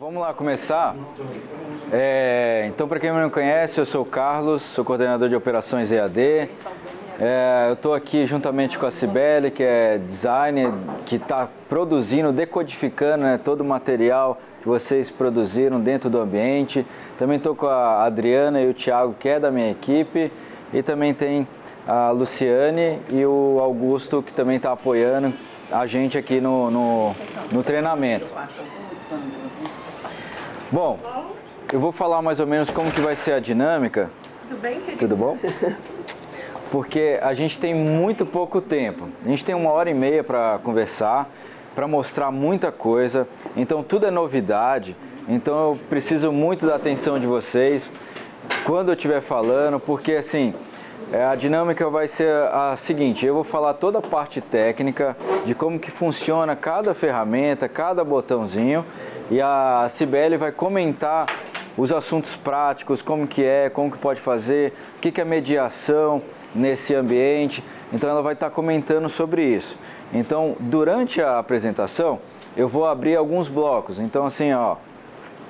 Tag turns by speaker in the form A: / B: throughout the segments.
A: Vamos lá começar? Então, para quem não me conhece, eu sou o Carlos, sou coordenador de operações EAD. Eu estou aqui juntamente com a Cibele, que é designer, que está produzindo, decodificando, né, todo o material que vocês produziram dentro do ambiente. Também estou com a Adriana e o Thiago, que é da minha equipe. E também tem a Luciane e o Augusto, que também está apoiando a gente aqui no treinamento. Bom, eu vou falar mais ou menos como que vai ser a dinâmica.
B: Tudo bem, querido?
A: Tudo bom? Porque a gente tem muito pouco tempo. A gente tem 1h30 para conversar, para mostrar muita coisa. Então tudo é novidade. Então eu preciso muito da atenção de vocês quando eu estiver falando, porque assim, a dinâmica vai ser a seguinte: eu vou falar toda a parte técnica de como que funciona cada ferramenta, cada botãozinho, e a Cibele vai comentar os assuntos práticos, como que pode fazer, o que é mediação nesse ambiente. Então ela vai estar comentando sobre isso. Então, durante a apresentação, eu vou abrir alguns blocos. Então assim,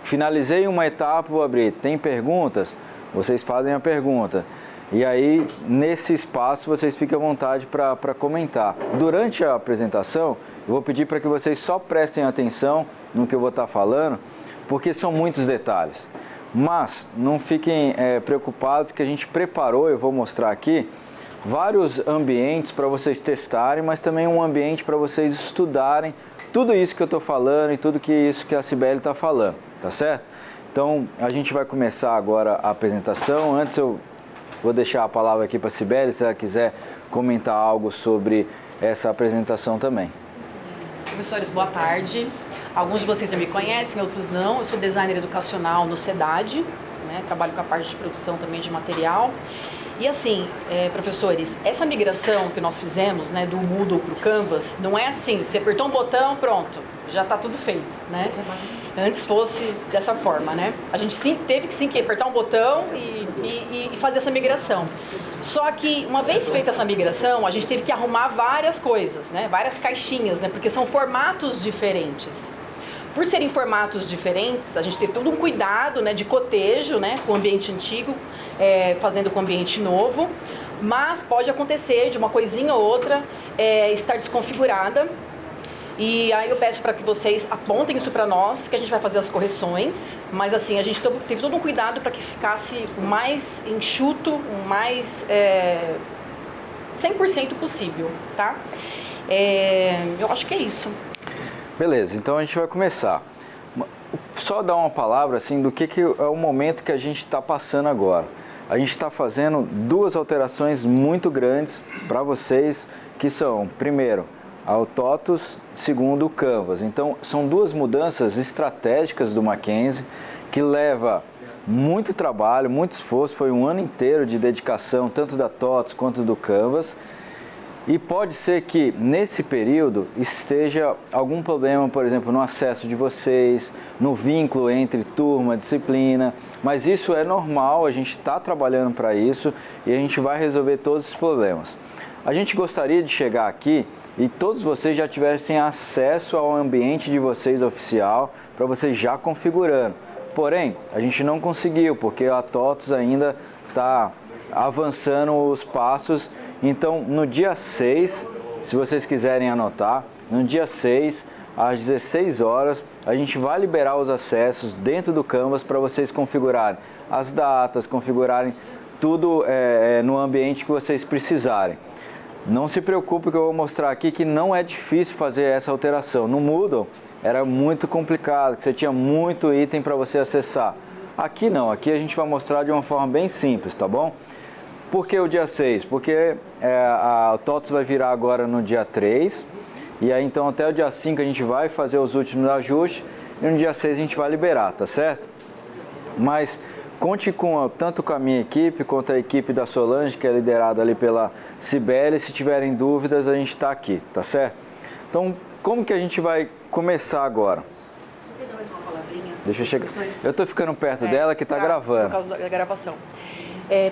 A: finalizei uma etapa, vou abrir. Tem perguntas? Vocês fazem a pergunta. E aí, nesse espaço, vocês fiquem à vontade para comentar. Durante a apresentação, eu vou pedir para que vocês só prestem atenção no que eu vou estar falando, porque são muitos detalhes. Mas não fiquem preocupados, que a gente preparou, eu vou mostrar aqui, vários ambientes para vocês testarem, mas também um ambiente para vocês estudarem tudo isso que eu estou falando e tudo isso que a Cibele está falando, tá certo? Então, a gente vai começar agora a apresentação. Antes eu vou deixar a palavra aqui para a Cibele, se ela quiser comentar algo sobre essa apresentação também.
B: Professores, boa tarde. Alguns de vocês já me conhecem, outros não. Eu sou designer educacional no CEDAD, né? Trabalho com a parte de produção também de material. E assim, professores, essa migração que nós fizemos, né, do Moodle para o Canvas, não é assim, você apertou um botão, pronto, já está tudo feito, né? Antes fosse dessa forma, né? A gente teve que apertar um botão e fazer essa migração. Só que, uma vez feita essa migração, a gente teve que arrumar várias coisas, né? Várias caixinhas, né? Porque são formatos diferentes. Por serem formatos diferentes, a gente teve todo um cuidado, né, de cotejo, né, com o ambiente antigo, fazendo com o ambiente novo. Mas pode acontecer de uma coisinha ou outra estar desconfigurada. E aí eu peço para que vocês apontem isso para nós, que a gente vai fazer as correções. Mas assim, a gente teve todo um cuidado para que ficasse o mais enxuto, o mais 100% possível, tá? Eu acho que é isso.
A: Beleza, então a gente vai começar. Só dar uma palavra assim do que é o momento que a gente está passando agora. A gente está fazendo duas alterações muito grandes para vocês, que são, primeiro, o TOTUS, segundo, o Canvas. Então, são duas mudanças estratégicas do Mackenzie, que leva muito trabalho, muito esforço, foi um ano inteiro de dedicação, tanto da TOTUS quanto do Canvas. E pode ser que, nesse período, esteja algum problema, por exemplo, no acesso de vocês, no vínculo entre turma e disciplina, mas isso é normal, a gente está trabalhando para isso e a gente vai resolver todos esses problemas. A gente gostaria de chegar aqui e todos vocês já tivessem acesso ao ambiente de vocês oficial, para vocês já configurando. Porém, a gente não conseguiu, porque a TOTUS ainda está avançando os passos. Então, no dia 6, se vocês quiserem anotar, no dia 6, às 16 horas, a gente vai liberar os acessos dentro do Canvas para vocês configurarem as datas, configurarem tudo no ambiente que vocês precisarem. Não se preocupe, que eu vou mostrar aqui que não é difícil fazer essa alteração. No Moodle era muito complicado, você tinha muito item para você acessar. Aqui não, aqui a gente vai mostrar de uma forma bem simples, tá bom? Por que o dia 6? Porque a TOTUS vai virar agora no dia 3, e aí então até o dia 5 a gente vai fazer os últimos ajustes, e no dia 6 a gente vai liberar, tá certo? Mas conte tanto com a minha equipe, quanto a equipe da Solange, que é liderada ali pela Cibele. Se tiverem dúvidas, a gente está aqui, tá certo? Então, como que a gente vai começar agora?
B: Só queria dar mais uma palavrinha.
A: Deixa eu chegar. Eu estou ficando perto dela, que está gravando.
B: Por causa da gravação.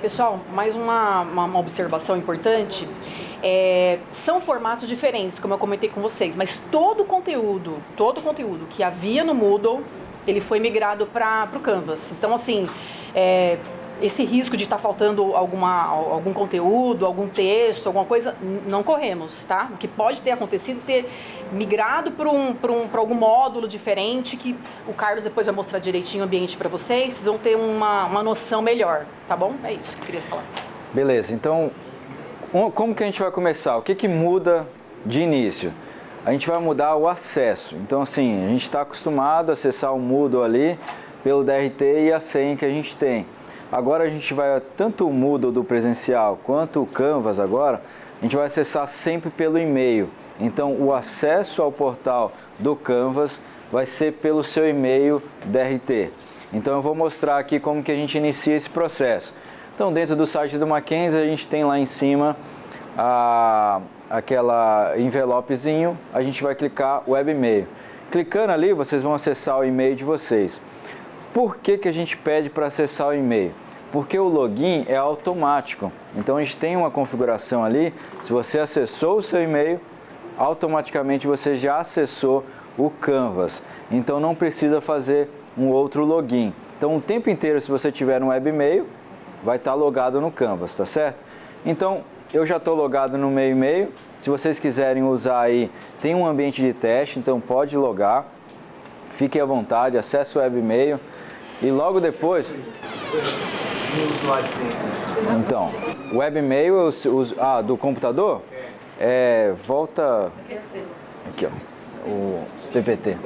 B: Pessoal, mais uma observação importante. São formatos diferentes, como eu comentei com vocês, mas todo o conteúdo que havia no Moodle ele foi migrado para o Canvas. Então, assim, esse risco de estar faltando algum conteúdo, algum texto, alguma coisa, não corremos, tá? O que pode ter acontecido é ter migrado para algum módulo diferente, que o Carlos depois vai mostrar direitinho o ambiente para vocês vão ter uma noção melhor, tá bom? É isso que eu queria falar.
A: Beleza, então, como que a gente vai começar? O que muda de início? A gente vai mudar o acesso. Então, assim, a gente está acostumado a acessar o Moodle ali pelo DRT e a senha que a gente tem. Agora a gente vai, tanto o Moodle do presencial quanto o Canvas agora, a gente vai acessar sempre pelo e-mail. Então, o acesso ao portal do Canvas vai ser pelo seu e-mail DRT. Então, eu vou mostrar aqui como que a gente inicia esse processo. Então, dentro do site do Mackenzie, a gente tem lá em cima aquela envelopezinho, a gente vai clicar Web e-mail. Clicando ali, vocês vão acessar o e-mail de vocês. Por que a gente pede para acessar o e-mail? Porque o login é automático. Então, a gente tem uma configuração ali, se você acessou o seu e-mail, automaticamente você já acessou o Canvas. Então, não precisa fazer um outro login. Então, o tempo inteiro, se você tiver um web e-mail, vai estar logado no Canvas, tá certo? Então, eu já estou logado no meu e-mail. Se vocês quiserem usar aí, tem um ambiente de teste, então pode logar. Fiquem à vontade, acesse o web e-mail. E logo depois... Então, o web e-mail do computador, volta... Aqui, ó, o PPT.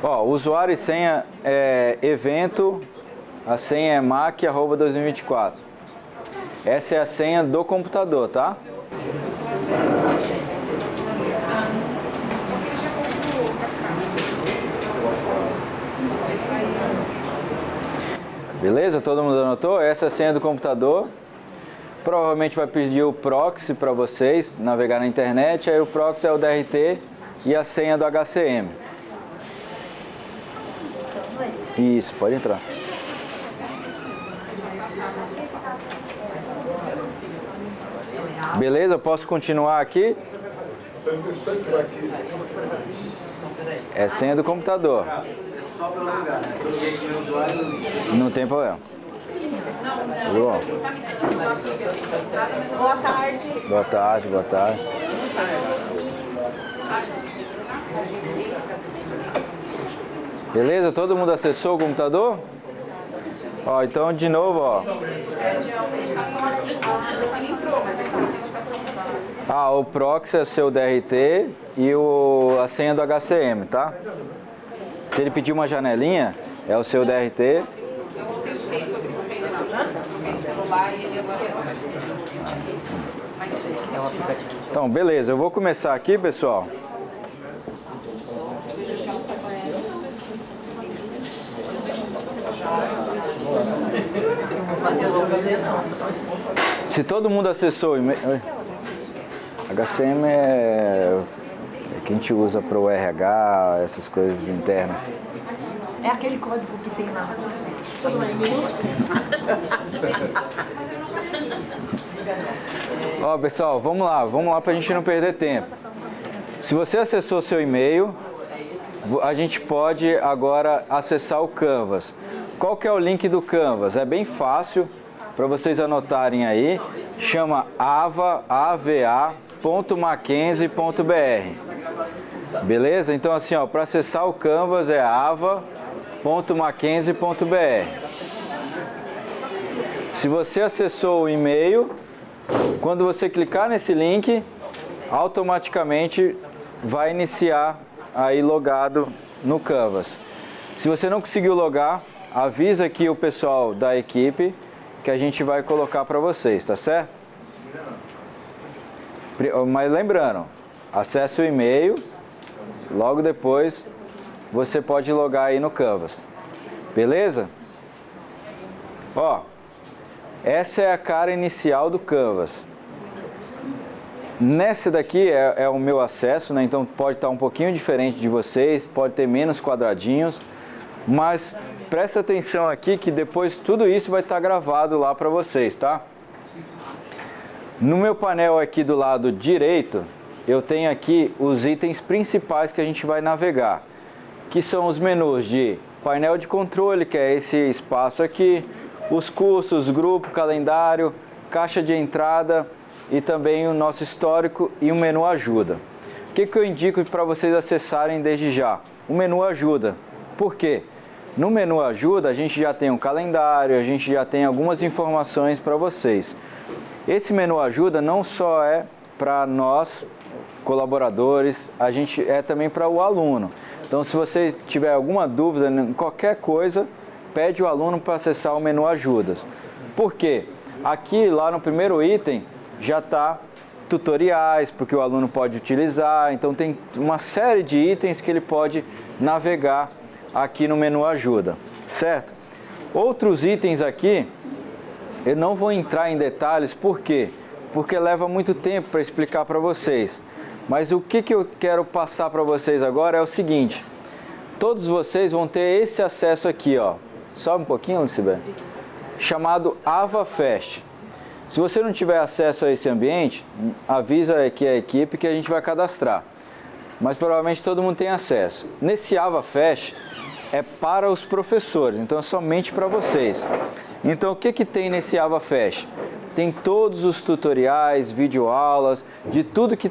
A: Ó, usuário e senha evento, a senha é mac@2024. Essa é a senha do computador, tá? Beleza? Todo mundo anotou? Essa é a senha do computador. Provavelmente vai pedir o proxy para vocês navegar na internet. Aí o proxy é o DRT e a senha do HCM. Isso, pode entrar. Beleza? Eu posso continuar aqui? É senha do computador. Não tem problema.
C: Boa tarde.
A: Boa tarde, boa tarde. Beleza? Todo mundo acessou o computador? Ó, então de novo, ó. O proxy é o seu DRT e a senha do HCM, tá? Se ele pedir uma janelinha, é o seu DRT.
C: Eu autentiquei sobre o celular e ele agora
A: Então, beleza, eu vou começar aqui, pessoal. Se todo mundo acessou o e-mail... HCM é que a gente usa para o RH, essas coisas internas.
C: É aquele código que tem na...
A: Ó, pessoal, vamos lá para a gente não perder tempo. Se você acessou seu e-mail, a gente pode agora acessar o Canvas. Qual que é o link do Canvas? É bem fácil para vocês anotarem aí. Chama ava.mackenzie.br. Beleza? Então assim, ó, para acessar o Canvas é ava.mackenzie.br. Se você acessou o e-mail, quando você clicar nesse link, automaticamente vai iniciar aí logado no Canvas. Se você não conseguiu logar, avisa aqui o pessoal da equipe que a gente vai colocar para vocês, tá certo? Mas lembrando, acesse o e-mail, logo depois você pode logar aí no Canvas. Beleza? Ó, essa é a cara inicial do Canvas. Nessa daqui é o meu acesso, né? Então pode estar um pouquinho diferente de vocês, pode ter menos quadradinhos, mas presta atenção aqui que depois tudo isso vai estar gravado lá para vocês, tá? No meu painel aqui do lado direito, eu tenho aqui os itens principais que a gente vai navegar, que são os menus de painel de controle, que é esse espaço aqui, os cursos, grupo, calendário, caixa de entrada e também o nosso histórico e o menu ajuda. O que eu indico para vocês acessarem desde já? O menu ajuda. Por quê? No menu ajuda a gente já tem um calendário, a gente já tem algumas informações para vocês. Esse menu ajuda não só é para nós, colaboradores, a gente é também para o aluno. Então, se você tiver alguma dúvida em qualquer coisa, pede o aluno para acessar o menu ajudas. Por quê? Aqui, lá no primeiro item, já está tutoriais, porque o aluno pode utilizar. Então, tem uma série de itens que ele pode navegar aqui no menu ajuda, certo? Outros itens aqui, eu não vou entrar em detalhes, por quê? Porque leva muito tempo para explicar para vocês. Mas o que eu quero passar para vocês agora é o seguinte: todos vocês vão ter esse acesso aqui, ó. Sobe um pouquinho, Lucibel. Chamado AvaFest. Se você não tiver acesso a esse ambiente, avisa aqui a equipe que a gente vai cadastrar. Mas provavelmente todo mundo tem acesso. Nesse AvaFest é para os professores, então é somente para vocês. Então o que tem nesse AvaFest? Tem todos os tutoriais, videoaulas, de tudo que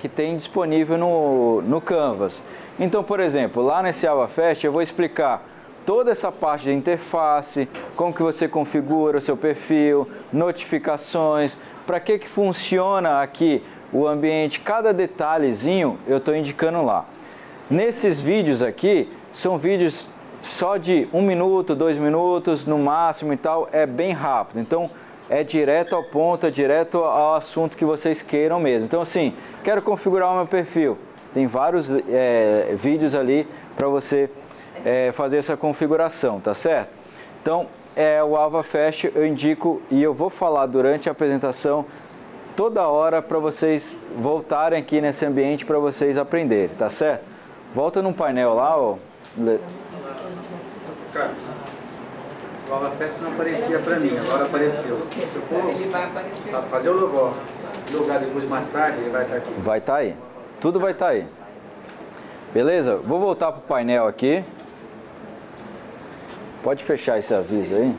A: tem disponível no Canvas. Então, por exemplo, lá nesse AvaFest eu vou explicar toda essa parte de interface, como que você configura o seu perfil, notificações, para que funciona aqui o ambiente, cada detalhezinho eu estou indicando lá. Nesses vídeos aqui, são vídeos só de 1 minuto, 2 minutos, no máximo e tal, é bem rápido. Então, é direto ao ponto, é direto ao assunto que vocês queiram mesmo. Então, assim, quero configurar o meu perfil. Tem vários vídeos ali para você fazer essa configuração, tá certo? Então, o AvaFest eu indico e eu vou falar durante a apresentação toda hora para vocês voltarem aqui nesse ambiente para vocês aprenderem, tá certo? Volta num painel lá, ó.
D: Carlos, o AvaFest não aparecia para mim, agora apareceu. Se eu for fazer o logar depois mais tarde, ele vai estar aqui.
A: Vai estar aí. Tudo vai estar aí. Beleza? Vou voltar para o painel aqui. Pode fechar esse aviso aí.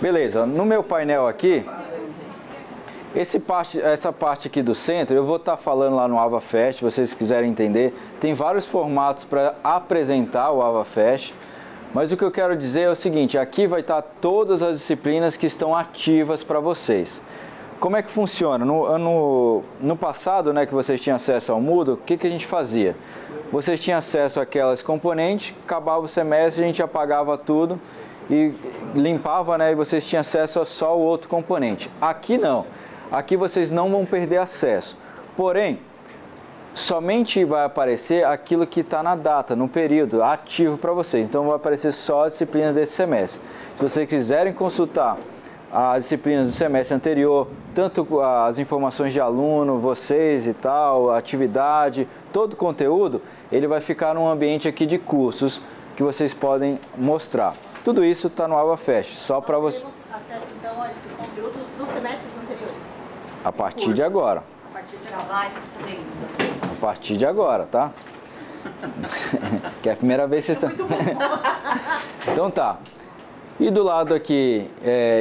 A: Beleza, no meu painel aqui, essa parte aqui do centro, eu vou estar falando lá no AvaFest, se vocês quiserem entender. Tem vários formatos para apresentar o AvaFest, mas o que eu quero dizer é o seguinte: aqui vai estar todas as disciplinas que estão ativas para vocês. Como é que funciona? No passado, né, que vocês tinham acesso ao Moodle, o que a gente fazia? Vocês tinham acesso àquelas componentes, acabava o semestre, a gente apagava tudo e limpava, né, e vocês tinham acesso a só o outro componente. Aqui não. Aqui vocês não vão perder acesso. Porém, somente vai aparecer aquilo que está na data, no período ativo para vocês. Então vai aparecer só as disciplinas desse semestre. Se vocês quiserem consultar as disciplinas do semestre anterior, tanto as informações de aluno, vocês e tal, a atividade, todo o conteúdo, ele vai ficar num ambiente aqui de cursos que vocês podem mostrar. Tudo isso está no AvaFest, só para vocês.
E: Nós temos acesso então a esses conteúdos dos semestres anteriores?
A: A partir de agora.
E: A partir de agora.
A: A partir de agora, tá? Que é a primeira vez que vocês estão... Então tá. E do lado aqui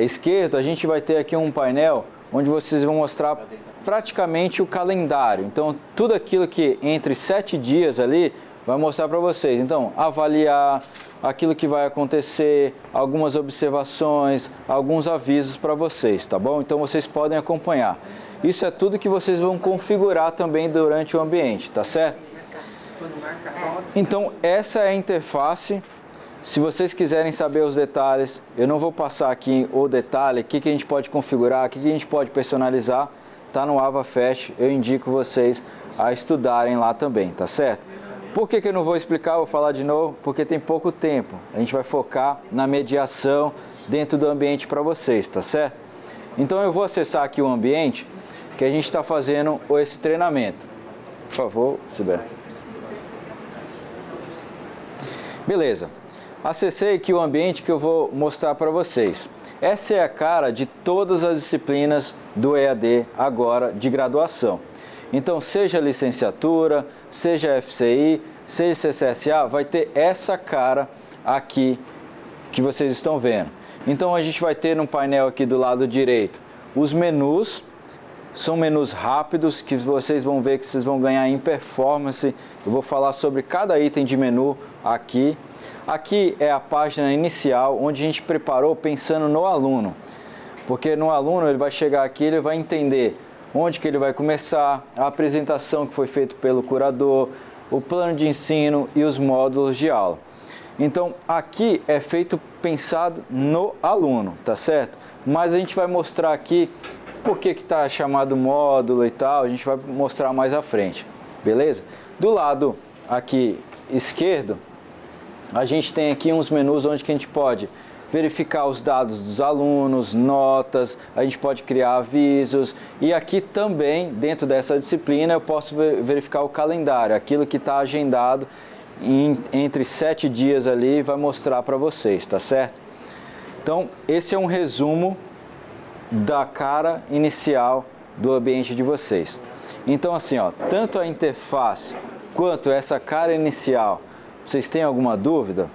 A: esquerdo, a gente vai ter aqui um painel onde vocês vão mostrar praticamente o calendário. Então, tudo aquilo que entre 7 dias ali vai mostrar para vocês. Então, avaliar aquilo que vai acontecer, algumas observações, alguns avisos para vocês, tá bom? Então, vocês podem acompanhar. Isso é tudo que vocês vão configurar também durante o ambiente, tá certo? Então, essa é a interface. Se vocês quiserem saber os detalhes, eu não vou passar aqui o detalhe, o que a gente pode configurar, o que a gente pode personalizar, tá no AvaFest, eu indico vocês a estudarem lá também, tá certo? Por que eu não vou explicar, vou falar de novo? Porque tem pouco tempo, a gente vai focar na mediação dentro do ambiente para vocês, tá certo? Então eu vou acessar aqui o ambiente que a gente está fazendo esse treinamento. Por favor, Sibeli. Beleza. Acessei aqui o ambiente que eu vou mostrar para vocês. Essa é a cara de todas as disciplinas do EAD agora de graduação. Então, seja licenciatura, seja FCI, seja CCSA, vai ter essa cara aqui que vocês estão vendo. Então, a gente vai ter no painel aqui do lado direito os menus. São menus rápidos que vocês vão ver que vocês vão ganhar em performance. Eu vou falar sobre cada item de menu aqui. Aqui é a página inicial, onde a gente preparou pensando no aluno. Porque no aluno ele vai chegar aqui, ele vai entender onde que ele vai começar, a apresentação que foi feita pelo curador, o plano de ensino e os módulos de aula. Então, aqui é feito pensado no aluno, tá certo? Mas a gente vai mostrar aqui por que está chamado módulo e tal, a gente vai mostrar mais à frente, beleza? Do lado aqui esquerdo, a gente tem aqui uns menus onde que a gente pode verificar os dados dos alunos, notas, a gente pode criar avisos e aqui também, dentro dessa disciplina, eu posso verificar o calendário, aquilo que está agendado entre 7 dias ali, vai mostrar para vocês, tá certo? Então, esse é um resumo da cara inicial do ambiente de vocês. Então, assim, ó, tanto a interface quanto essa cara inicial, vocês têm alguma dúvida?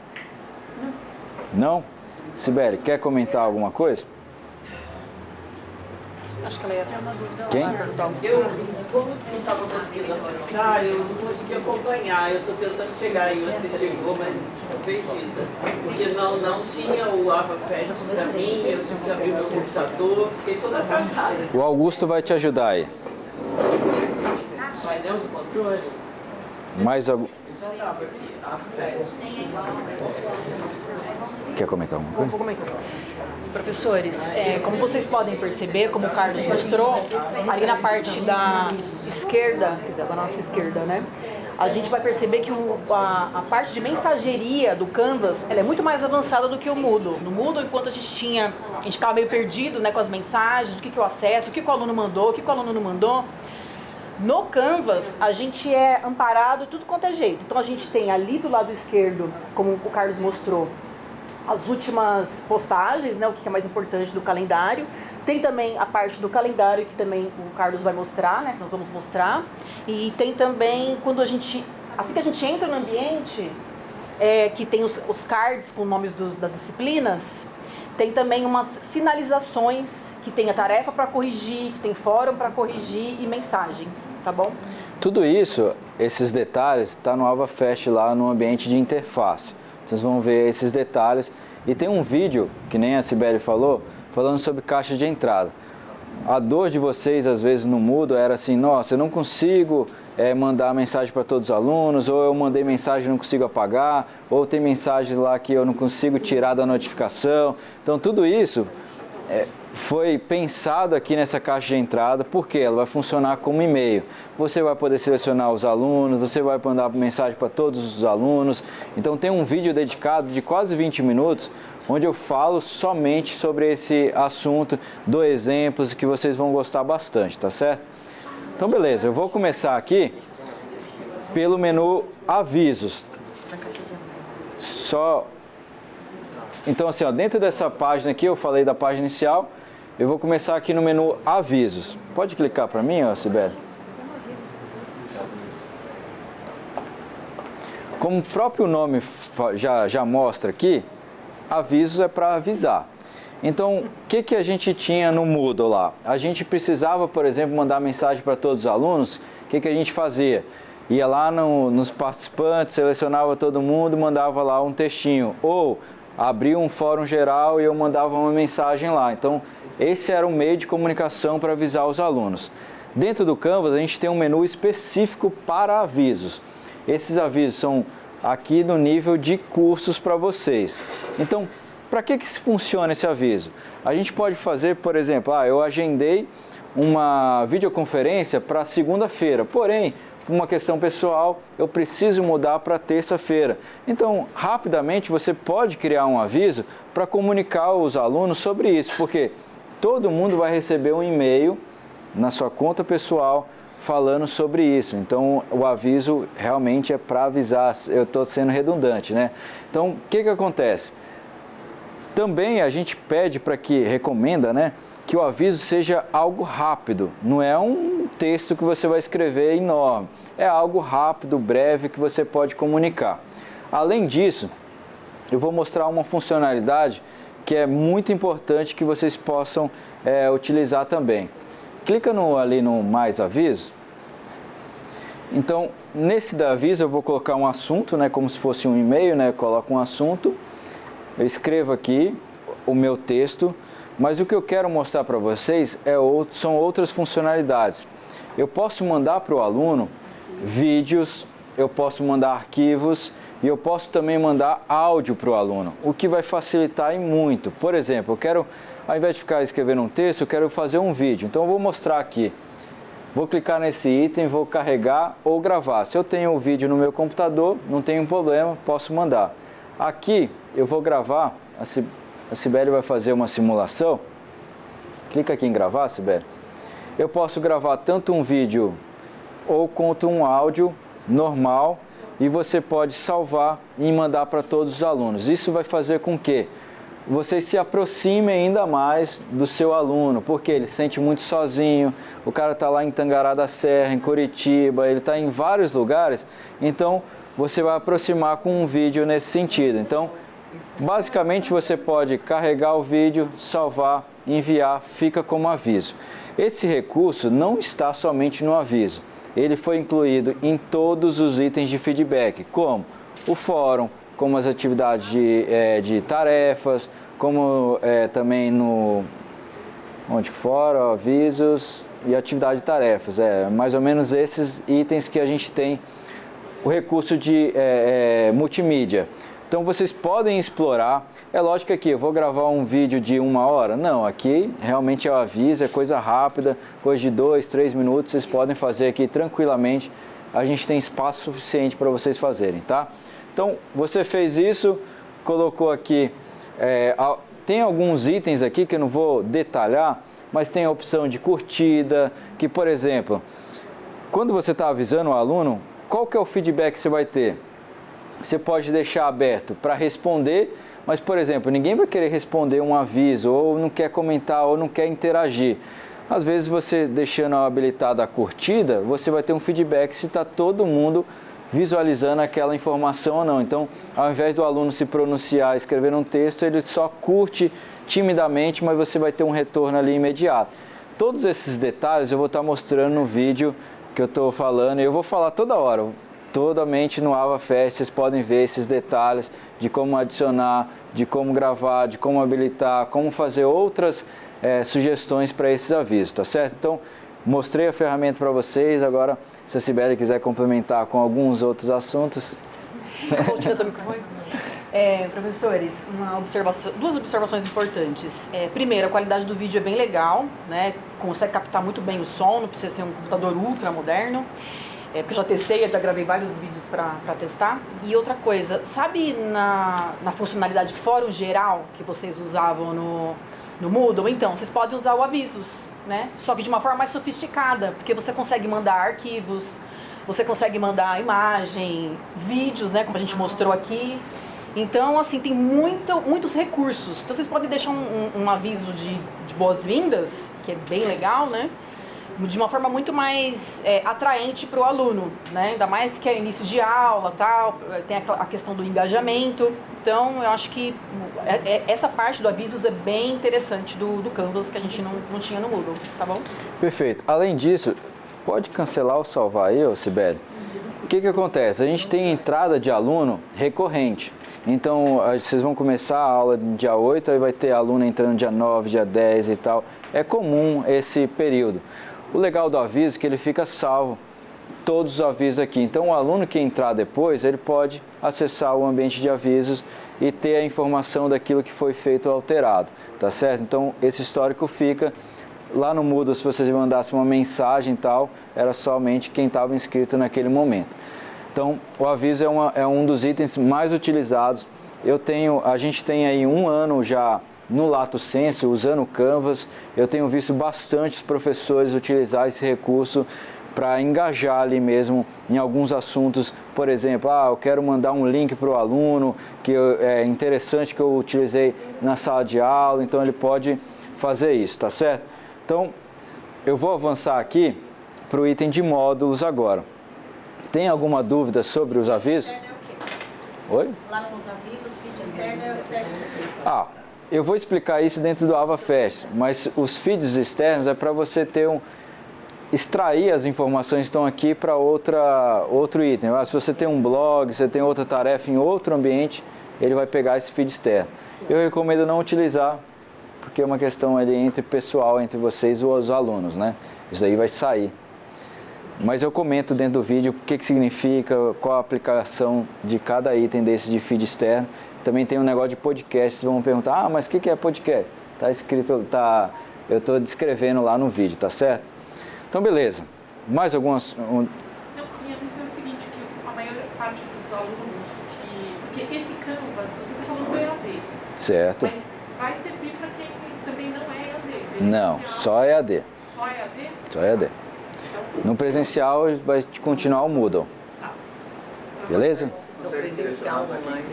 A: Não? Sibeli, quer comentar alguma coisa?
B: Acho que ela ia ter uma dúvida.
A: Quem?
F: Eu, como eu estava conseguindo acessar, eu não consegui acompanhar. Eu estou tentando chegar aí onde você chegou, mas estou perdida. Porque não tinha o AvaFest para mim, eu tive que abrir meu computador, fiquei toda atrasada.
A: O Augusto vai te ajudar aí.
F: Painel de controle?
A: Mais algum...
F: Eu já estava aqui, AvaFest.
A: Quer comentar alguma coisa?
B: Vou comentar. Professores, como vocês podem perceber, como o Carlos mostrou, ali na parte da esquerda, quer dizer, da nossa esquerda, né? A gente vai perceber que a parte de mensageria do Canvas, ela é muito mais avançada do que o Moodle. No Moodle, enquanto a gente ficava meio perdido, né, com as mensagens, o que eu acesso, o que o aluno mandou, o que o aluno não mandou. No Canvas, a gente é amparado tudo quanto é jeito. Então, a gente tem ali do lado esquerdo, como o Carlos mostrou, as últimas postagens, né, o que é mais importante do calendário. Tem também a parte do calendário que também o Carlos vai mostrar, né, que nós vamos mostrar. E tem também quando assim que a gente entra no ambiente, que tem os cards com nomes das disciplinas, tem também umas sinalizações que tem a tarefa para corrigir, que tem fórum para corrigir e mensagens, tá bom?
A: Tudo isso, esses detalhes, está no AvaFest lá no ambiente de interface. Vocês vão ver esses detalhes. E tem um vídeo, que nem a Sibeli falou, falando sobre caixa de entrada. A dor de vocês, às vezes, no Moodle era assim, nossa, eu não consigo mandar mensagem para todos os alunos, ou eu mandei mensagem e não consigo apagar, ou tem mensagem lá que eu não consigo tirar da notificação. Então, tudo isso foi pensado aqui nessa caixa de entrada, porque ela vai funcionar como e-mail. Você vai poder selecionar os alunos, você vai mandar mensagem para todos os alunos. Então tem um vídeo dedicado de quase 20 minutos, onde eu falo somente sobre esse assunto, dou exemplos que vocês vão gostar bastante, tá certo? Então beleza, eu vou começar aqui pelo menu avisos. Então assim, ó, dentro dessa página aqui, eu falei da página inicial, eu vou começar aqui no menu avisos. Pode clicar para mim, ó, Sibeli? Como o próprio nome já mostra aqui, avisos é para avisar. Então, o que a gente tinha no Moodle lá? A gente precisava, por exemplo, mandar mensagem para todos os alunos. O que a gente fazia? Ia lá nos participantes, selecionava todo mundo, mandava lá um textinho. Ou abria um fórum geral e eu mandava uma mensagem lá. Então, esse era um meio de comunicação para avisar os alunos. Dentro do Canvas, a gente tem um menu específico para avisos. Esses avisos são aqui no nível de cursos para vocês. Então, para que funciona esse aviso? A gente pode fazer, por exemplo, eu agendei uma videoconferência para segunda-feira, porém, por uma questão pessoal, eu preciso mudar para terça-feira. Então, rapidamente, você pode criar um aviso para comunicar aos alunos sobre isso, porque todo mundo vai receber um e-mail na sua conta pessoal falando sobre isso. Então, o aviso realmente é para avisar. Eu estou sendo redundante, né? Então, o que acontece? Também a gente pede recomenda, né, que o aviso seja algo rápido, não é um texto que você vai escrever enorme, é algo rápido, breve, que você pode comunicar. Além disso, eu vou mostrar uma funcionalidade que é muito importante que vocês possam utilizar também. Clica ali no mais aviso. Então, nesse da aviso eu vou colocar um assunto, né, como se fosse um e-mail, né, eu coloco um assunto, eu escrevo aqui o meu texto, mas o que eu quero mostrar para vocês são outras funcionalidades. Eu posso mandar para o aluno vídeos, eu posso mandar arquivos e eu posso também mandar áudio para o aluno, o que vai facilitar e muito. Por exemplo, eu quero, ao invés de ficar escrevendo um texto, eu quero fazer um vídeo. Então eu vou mostrar aqui. Vou clicar nesse item, vou carregar ou gravar. Se eu tenho o vídeo no meu computador, não tem problema, posso mandar. Aqui eu vou gravar, a Cibele vai fazer uma simulação. Clica aqui em gravar, Cibele. Eu posso gravar tanto um vídeo ou quanto um áudio normal e você pode salvar e mandar para todos os alunos. Isso vai fazer com que vocês se aproximem ainda mais do seu aluno, porque ele se sente muito sozinho, o cara está lá em Tangará da Serra, em Curitiba, ele está em vários lugares, então você vai aproximar com um vídeo nesse sentido. Então, basicamente você pode carregar o vídeo, salvar, enviar, fica como aviso. Esse recurso não está somente no aviso, ele foi incluído em todos os itens de feedback, como o fórum, como as atividades de tarefas, como também no fórum, avisos e atividade de tarefas. Mais ou menos esses itens que a gente tem o recurso de multimídia. Então vocês podem explorar. É lógico que aqui eu vou gravar um vídeo de 1 hora. Não, aqui realmente é o aviso, é coisa rápida, coisa de 2, 3 minutos, vocês podem fazer aqui tranquilamente. A gente tem espaço suficiente para vocês fazerem, tá? Então, você fez isso, colocou aqui, tem alguns itens aqui que eu não vou detalhar, mas tem a opção de curtida, que, por exemplo, quando você está avisando o aluno, qual que é o feedback que você vai ter? Você pode deixar aberto para responder, mas, por exemplo, ninguém vai querer responder um aviso, ou não quer comentar, ou não quer interagir. Às vezes, você deixando habilitada a curtida, você vai ter um feedback se está todo mundo visualizando aquela informação ou não. Então, ao invés do aluno se pronunciar, escrever um texto, ele só curte timidamente, mas você vai ter um retorno ali imediato. Todos esses detalhes eu vou estar mostrando no vídeo que eu estou falando, e eu vou falar toda hora, totalmente no AvaFest, vocês podem ver esses detalhes de como adicionar, de como gravar, de como habilitar, como fazer outras sugestões para esses avisos, tá certo? Então, mostrei a ferramenta para vocês, agora se a Cibele quiser complementar com alguns outros assuntos.
B: Vou tirar seu microfone. Professores, duas observações importantes. Primeiro, a qualidade do vídeo é bem legal, né? Consegue captar muito bem o som, não precisa ser um computador ultra moderno. Porque eu já testei, eu já gravei vários vídeos para testar. E outra coisa, sabe na funcionalidade fórum geral que vocês usavam no Moodle? Então, vocês podem usar o avisos, né? Só que de uma forma mais sofisticada, porque você consegue mandar arquivos, você consegue mandar imagem, vídeos, né? Como a gente mostrou aqui. Então, assim, tem muitos recursos. Então, vocês podem deixar um aviso de boas-vindas, que é bem legal, né? De uma forma muito mais atraente para o aluno, né? Ainda mais que é início de aula, tal, tem a questão do engajamento. Então, eu acho que essa parte do avisos é bem interessante do Canvas, que a gente não tinha no Moodle, tá bom?
A: Perfeito. Além disso, pode cancelar ou salvar aí, Cibele? O que acontece? A gente tem entrada de aluno recorrente. Então, vocês vão começar a aula no dia 8, aí vai ter aluno entrando dia 9, dia 10 e tal. É comum esse período. O legal do aviso é que ele fica salvo, todos os avisos aqui. Então, o aluno que entrar depois, ele pode acessar o ambiente de avisos e ter a informação daquilo que foi feito ou alterado, tá certo? Então, esse histórico fica lá no Moodle. Se vocês mandassem uma mensagem e tal, era somente quem estava inscrito naquele momento. Então, o aviso é um dos itens mais utilizados. A gente tem aí 1 ano já no Lato Sensu, usando o Canvas. Eu tenho visto bastante professores utilizar esse recurso para engajar ali mesmo em alguns assuntos. Por exemplo, eu quero mandar um link para o aluno que é interessante, que eu utilizei na sala de aula, então ele pode fazer isso, tá certo? Então, eu vou avançar aqui para o item de módulos agora. Tem alguma dúvida sobre os avisos? Oi?
E: Lá nos avisos, feed externo serve
A: eu vou explicar isso dentro do AvaFest, mas os feeds externos é para você ter extrair as informações que estão aqui para outro item. Se você tem um blog, você tem outra tarefa em outro ambiente, ele vai pegar esse feed externo. Eu recomendo não utilizar, porque é uma questão ali pessoal entre vocês e os alunos, né? Isso aí vai sair. Mas eu comento dentro do vídeo o que significa, qual a aplicação de cada item desse de feed externo. Também tem um negócio de podcast, vocês vão perguntar, mas o que é podcast? Está escrito, eu estou descrevendo lá no vídeo, tá certo? Então, beleza. Mais algumas...
C: Não, minha dúvida é o seguinte, que a maior parte dos alunos, porque esse Canvas, você está falando do EAD.
A: Certo.
C: Mas vai servir para quem também não é EAD.
A: Não, só EAD.
C: Só EAD?
A: Só EAD. No presencial vai continuar o Moodle. Beleza?
F: No presencial, online.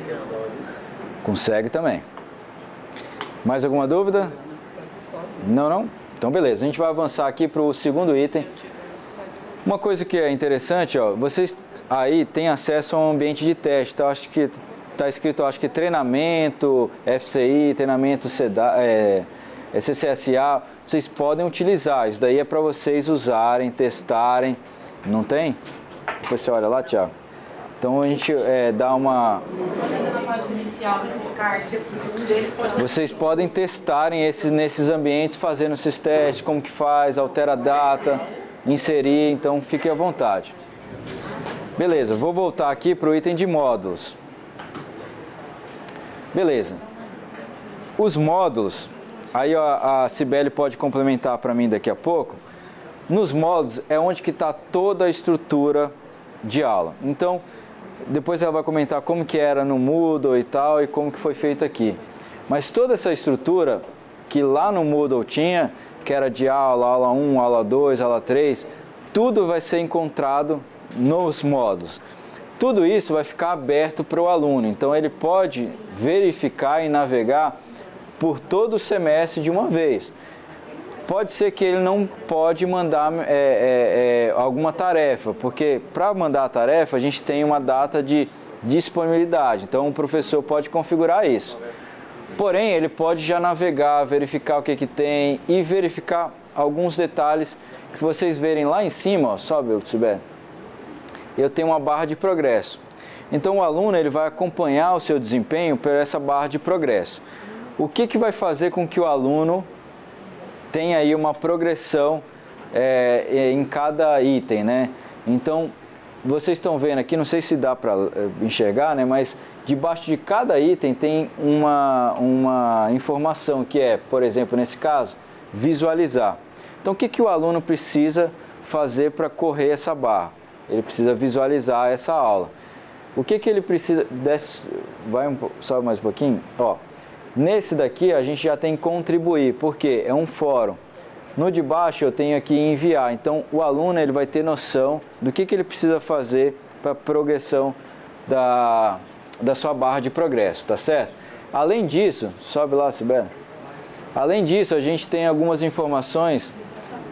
A: Consegue também. Mais alguma dúvida? Não? Então beleza, a gente vai avançar aqui para o segundo item. Uma coisa que é interessante, vocês aí têm acesso a um ambiente de teste. Então, acho que está escrito, treinamento, FCI, treinamento CCSA. Vocês podem utilizar, isso daí é para vocês usarem, testarem. Não tem? Depois você olha lá, Thiago. Então a gente dá uma...
B: Na página inicial desses cards, um deles pode...
A: Vocês podem testarem nesses ambientes, fazendo esses testes, como que faz, altera a data, inserir, então fique à vontade. Beleza, vou voltar aqui para o item de módulos. Beleza. Os módulos, aí a Cibele pode complementar para mim daqui a pouco. Nos módulos é onde que está toda a estrutura de aula. Então, depois ela vai comentar como que era no Moodle e tal, e como que foi feito aqui. Mas toda essa estrutura que lá no Moodle tinha, que era de aula 1, aula 2, aula 3, tudo vai ser encontrado nos módulos. Tudo isso vai ficar aberto para o aluno, então ele pode verificar e navegar por todo o semestre de uma vez. Pode ser que ele não pode mandar alguma tarefa, porque para mandar a tarefa a gente tem uma data de disponibilidade, então o professor pode configurar isso. Porém, ele pode já navegar, verificar o que tem e verificar alguns detalhes que vocês verem lá em cima, sobe, Sibeli. Eu tenho uma barra de progresso. Então o aluno ele vai acompanhar o seu desempenho por essa barra de progresso. O que vai fazer com que o aluno tenha aí uma progressão em cada item, né? Então, vocês estão vendo aqui, não sei se dá para enxergar, né? Mas debaixo de cada item tem uma informação que é, por exemplo, nesse caso, visualizar. Então, o que o aluno precisa fazer para correr essa barra? Ele precisa visualizar essa aula. O que ele precisa... Sobe mais um pouquinho. Nesse daqui a gente já tem contribuir, porque é um fórum. No de baixo eu tenho aqui enviar. Então o aluno ele vai ter noção do que ele precisa fazer para a progressão da sua barra de progresso, tá certo? Além disso, sobe lá, Sibeli. Além disso, a gente tem algumas informações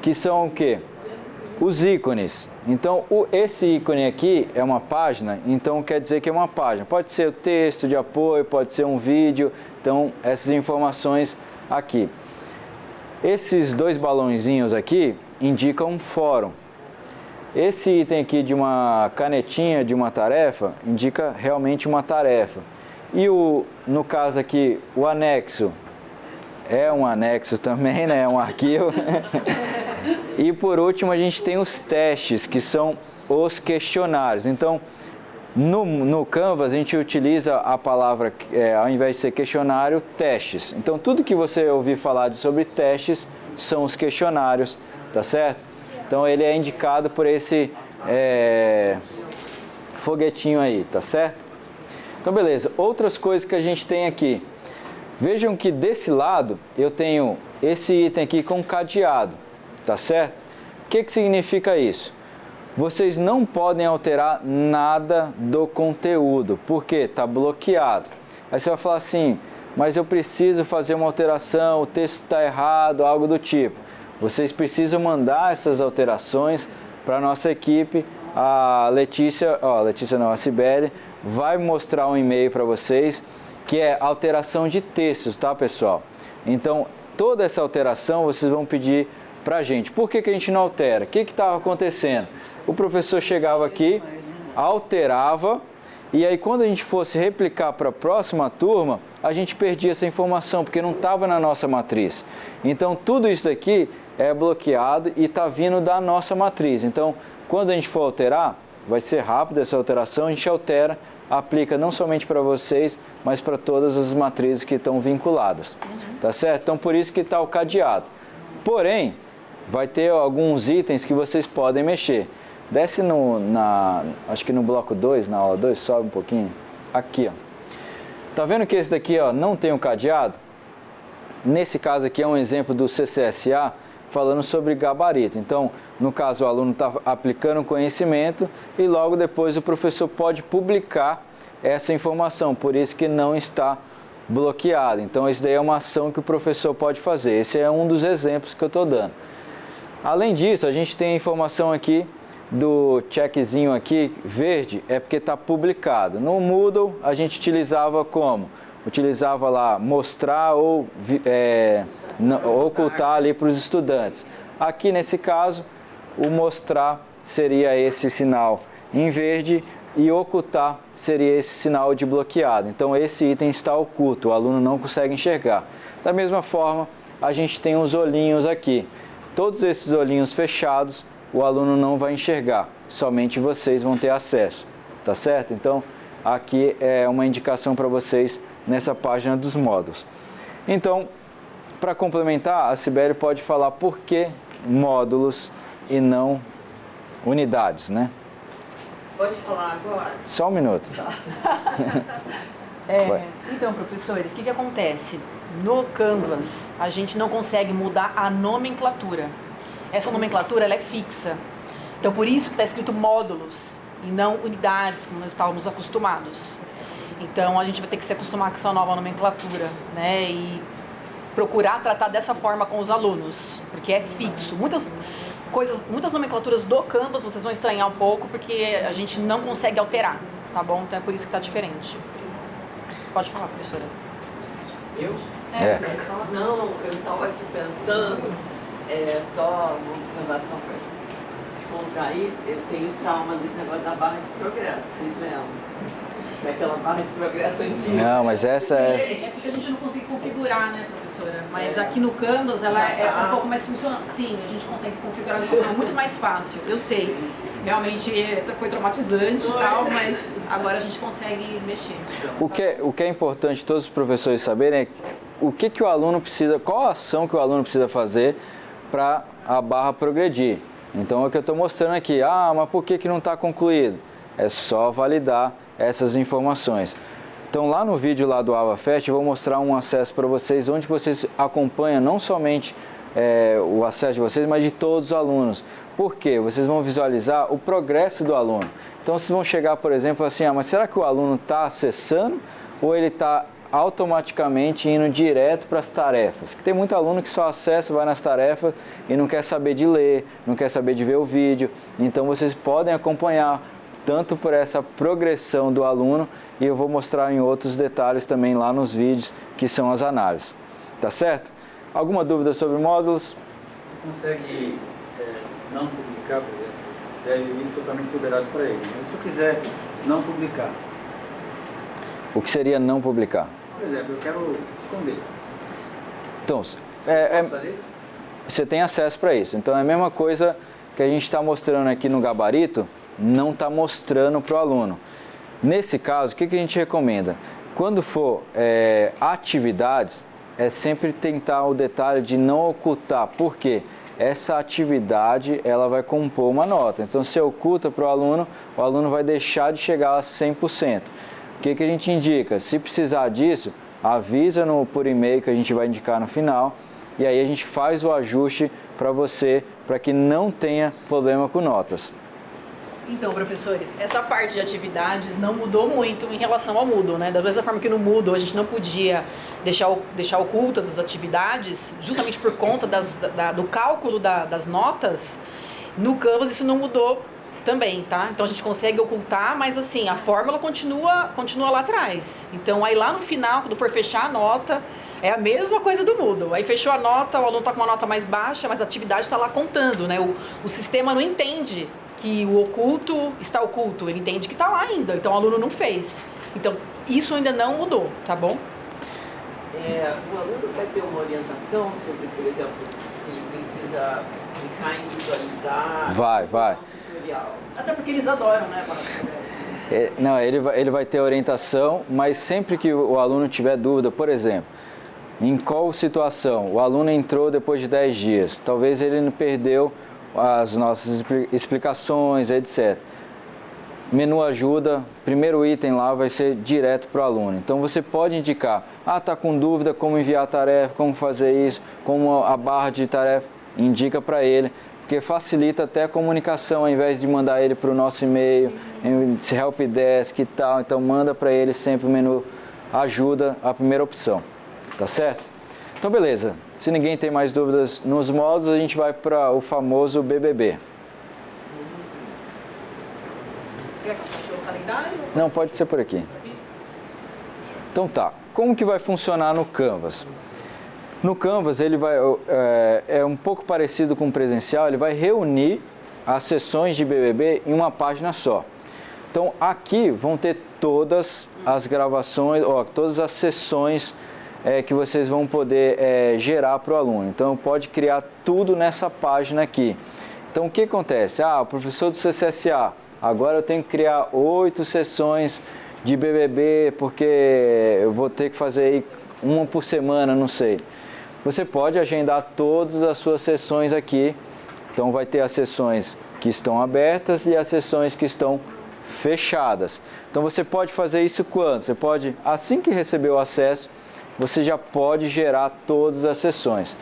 A: que são o quê? Os ícones. Então, esse ícone aqui é uma página, então quer dizer que é uma página. Pode ser o texto de apoio, pode ser um vídeo, então essas informações aqui. Esses dois balãozinhos aqui indicam um fórum. Esse item aqui de uma canetinha de uma tarefa indica realmente uma tarefa. E no caso aqui, o anexo é um anexo também, né? É um arquivo. E por último a gente tem os testes, que são os questionários. Então, no Canvas a gente utiliza a palavra, ao invés de ser questionário, testes. Então, tudo que você ouvir falar sobre testes são os questionários, tá certo? Então, ele é indicado por esse foguetinho aí, tá certo? Então, beleza. Outras coisas que a gente tem aqui. Vejam que desse lado eu tenho esse item aqui com cadeado, tá certo? O que significa isso? vocês não podem alterar nada do conteúdo, porque está bloqueado. Aí você vai falar assim, mas eu preciso fazer uma alteração, o texto está errado, algo do tipo. Vocês precisam mandar essas alterações para a nossa equipe. A a Cibele vai mostrar um e-mail para vocês, que é alteração de textos, tá, pessoal? Então, toda essa alteração vocês vão pedir para a gente. Por que a gente não altera? O que estava acontecendo? O professor chegava aqui, alterava, e aí quando a gente fosse replicar para a próxima turma, a gente perdia essa informação, porque não estava na nossa matriz. Então, tudo isso daqui é bloqueado e está vindo da nossa matriz. Então, quando a gente for alterar, vai ser rápido essa alteração, a gente altera, aplica não somente para vocês, mas para todas as matrizes que estão vinculadas. Tá certo? Então, por isso que está o cadeado. Porém, vai ter alguns itens que vocês podem mexer. Desce acho que no bloco 2, na aula 2, sobe um pouquinho. Aqui, ó. Tá vendo que esse daqui, ó, não tem um cadeado? Nesse caso aqui é um exemplo do CCSA falando sobre gabarito. Então, no caso, o aluno está aplicando o conhecimento e logo depois o professor pode publicar essa informação, por isso que não está bloqueado. Então, isso daí é uma ação que o professor pode fazer. Esse é um dos exemplos que eu estou dando. Além disso, a gente tem a informação aqui do checkzinho aqui, verde, é porque está publicado. No Moodle, a gente utilizava como? Utilizava lá mostrar ou ocultar ali para os estudantes. Aqui nesse caso, o mostrar seria esse sinal em verde e ocultar seria esse sinal de bloqueado. Então esse item está oculto, o aluno não consegue enxergar. Da mesma forma, a gente tem os olhinhos aqui. Todos esses olhinhos fechados, o aluno não vai enxergar, somente vocês vão ter acesso, tá certo? Então aqui é uma indicação para vocês nessa página dos módulos. Então, para complementar, a Cibele pode falar por que módulos e não unidades, né?
F: Pode falar agora?
A: Só um minuto.
B: Então, professores, o que acontece? No Canvas, a gente não consegue mudar a nomenclatura. Essa nomenclatura ela é fixa. Então, por isso que está escrito módulos e não unidades, como nós estávamos acostumados. Então, a gente vai ter que se acostumar com essa nova nomenclatura, né? E procurar tratar dessa forma com os alunos, porque é fixo. Muitas nomenclaturas do Canvas vocês vão estranhar um pouco, porque a gente não consegue alterar, tá bom? Então, é por isso que está diferente. Pode falar, professora.
F: Eu? Não, eu estava aqui pensando, só uma observação para descontrair, eu tenho trauma desse negócio da barra de progresso, vocês lembram? Daquela barra de progresso antiga.
A: Não, mas essa é...
B: É porque a gente não consegue configurar, né, professora? Mas aqui no Canvas ela é um pouco mais funcional. Sim, a gente consegue configurar de uma forma muito mais fácil. Eu sei, realmente foi traumatizante e tal, mas agora a gente consegue mexer.
A: O que é importante todos os professores saberem é o que o aluno precisa, qual a ação que o aluno precisa fazer para a barra progredir. Então é o que eu estou mostrando aqui. Ah, mas por que não está concluído? É só validar essas informações. Então lá no vídeo lá do AvaFest eu vou mostrar um acesso para vocês, onde vocês acompanham não somente o acesso de vocês, mas de todos os alunos. Por quê? Vocês vão visualizar o progresso do aluno. Então vocês vão chegar, por exemplo, assim, mas será que o aluno está acessando ou ele está automaticamente indo direto para as tarefas? Que tem muito aluno que só acessa, vai nas tarefas e não quer saber de ler, não quer saber de ver o vídeo. Então vocês podem acompanhar tanto por essa progressão do aluno, e eu vou mostrar em outros detalhes também lá nos vídeos, que são as análises. Tá certo? Alguma dúvida sobre módulos?
D: Você consegue não publicar, por exemplo, deve vir totalmente liberado para ele. Mas se eu quiser não publicar?
A: O que seria não publicar?
D: Por exemplo, eu quero esconder.
A: Então,
D: Posso fazer isso?
A: você tem acesso para isso. Então é a mesma coisa que a gente está mostrando aqui no gabarito, não está mostrando para o aluno. Nesse caso, o que a gente recomenda? Quando for atividades, é sempre tentar o detalhe de não ocultar, porque essa atividade ela vai compor uma nota. Então, se oculta para o aluno vai deixar de chegar a 100%. O que a gente indica? Se precisar disso, avisa por e-mail que a gente vai indicar no final, e aí a gente faz o ajuste para você, para que não tenha problema com notas.
B: Então, professores, essa parte de atividades não mudou muito em relação ao Moodle, né? Da mesma forma que no Moodle a gente não podia deixar ocultas as atividades, justamente por conta do cálculo das notas, no Canvas isso não mudou também, tá? Então a gente consegue ocultar, mas assim, a fórmula continua lá atrás. Então aí lá no final, quando for fechar a nota, é a mesma coisa do Moodle. Aí fechou a nota, o aluno está com uma nota mais baixa, mas a atividade está lá contando, né? O sistema não entende que o oculto está oculto, ele entende que está lá ainda, então o aluno não fez. Então, isso ainda não mudou, tá bom?
F: O aluno vai ter uma orientação sobre, por exemplo, que ele precisa clicar em visualizar...
A: Vai.
F: Um tutorial.
B: Até porque eles adoram, né?
A: Não, ele vai ter orientação, mas sempre que o aluno tiver dúvida, por exemplo, em qual situação o aluno entrou depois de 10 dias, talvez ele não perdeu as nossas explicações, etc. Menu ajuda, primeiro item lá vai ser direto para o aluno. Então você pode indicar, está com dúvida como enviar a tarefa, como fazer isso, como a barra de tarefa, indica para ele, porque facilita até a comunicação, ao invés de mandar ele para o nosso e-mail, helpdesk e tal, então manda para ele sempre o menu ajuda, a primeira opção, tá certo? Então beleza, se ninguém tem mais dúvidas nos módulos, a gente vai para o famoso BBB.
B: Você quer passar pelo calendário?
A: Não, pode ser por aqui. Então tá, como que vai funcionar no Canvas? No Canvas ele é um pouco parecido com o presencial, ele vai reunir as sessões de BBB em uma página só. Então aqui vão ter todas as gravações, todas as sessões que vocês vão poder gerar para o aluno. Então pode criar tudo nessa página aqui. Então o que acontece? O professor do CCSA, agora eu tenho que criar 8 sessões de BBB, porque eu vou ter que fazer aí uma por semana, não sei. Você pode agendar todas as suas sessões aqui. Então vai ter as sessões que estão abertas e as sessões que estão fechadas. Então você pode fazer isso quando? Você pode, assim que receber o acesso, você já pode gerar todas as sessões.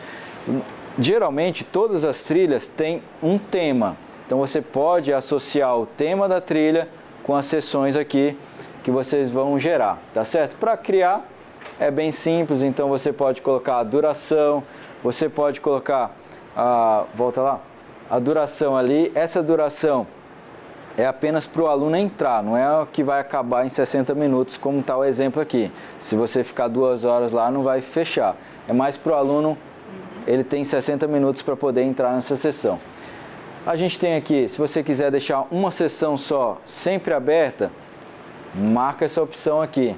A: Geralmente todas as trilhas têm um tema. Então você pode associar o tema da trilha com as sessões aqui que vocês vão gerar, tá certo? Para criar é bem simples, então você pode colocar a duração, você pode colocar a duração ali. Essa duração é apenas para o aluno entrar, não é o que vai acabar em 60 minutos, como está o exemplo aqui. Se você ficar 2 horas lá, não vai fechar. É mais para o aluno, ele tem 60 minutos para poder entrar nessa sessão. A gente tem aqui, se você quiser deixar uma sessão só, sempre aberta, marca essa opção aqui.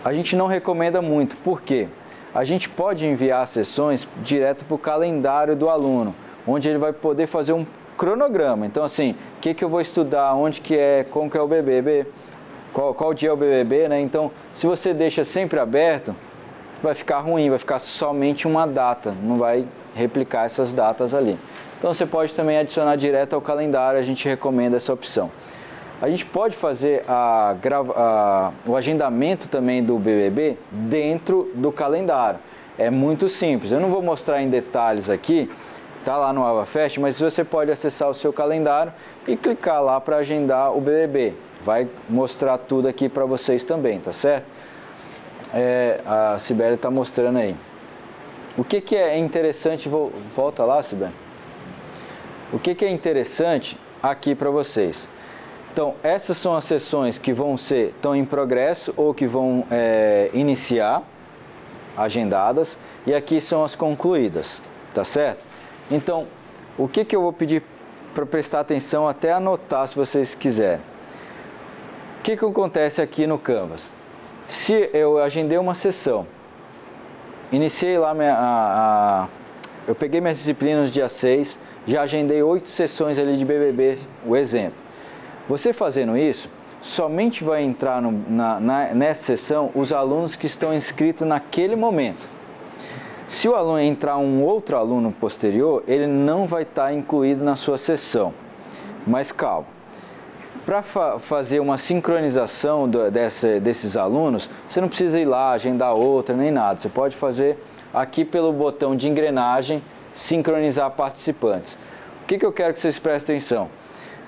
A: A gente não recomenda muito, por quê? A gente pode enviar sessões direto para o calendário do aluno, onde ele vai poder fazer um cronograma. Então assim, o que eu vou estudar, onde que é, como que é o BBB, qual dia é o BBB, né? Então, se você deixa sempre aberto, vai ficar ruim, vai ficar somente uma data, não vai replicar essas datas ali. Então você pode também adicionar direto ao calendário, a gente recomenda essa opção. A gente pode fazer o agendamento também do BBB dentro do calendário. É muito simples, eu não vou mostrar em detalhes aqui, está lá no AvaFest, mas você pode acessar o seu calendário e clicar lá para agendar o BBB. Vai mostrar tudo aqui para vocês também, tá certo? A Sibeli está mostrando aí. O que é interessante, volta lá, Sibeli. O que é interessante aqui para vocês? Então, essas são as sessões que estão em progresso ou que vão iniciar, agendadas, e aqui são as concluídas, tá certo? Então, o que eu vou pedir para prestar atenção, até anotar se vocês quiserem. O que acontece aqui no Canvas? Se eu agendei uma sessão, iniciei lá eu peguei minhas disciplinas no dia 6, já agendei 8 sessões ali de BBB, o exemplo. Você fazendo isso, somente vai entrar nessa sessão os alunos que estão inscritos naquele momento. Se o aluno entrar um outro aluno posterior, ele não vai estar incluído na sua sessão. Mas calma. Para fazer uma sincronização desses alunos, você não precisa ir lá, agendar outra, nem nada. Você pode fazer aqui pelo botão de engrenagem, sincronizar participantes. O que eu quero que vocês prestem atenção?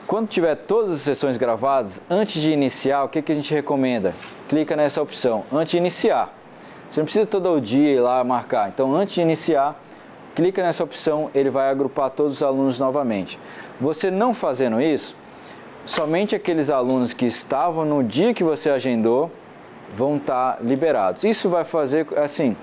A: Quando tiver todas as sessões gravadas, antes de iniciar, o que a gente recomenda? Clica nessa opção, antes de iniciar. Você não precisa todo dia ir lá marcar. Então, antes de iniciar, clica nessa opção, ele vai agrupar todos os alunos novamente. Você não fazendo isso, somente aqueles alunos que estavam no dia que você agendou vão estar liberados. Isso vai fazer, assim,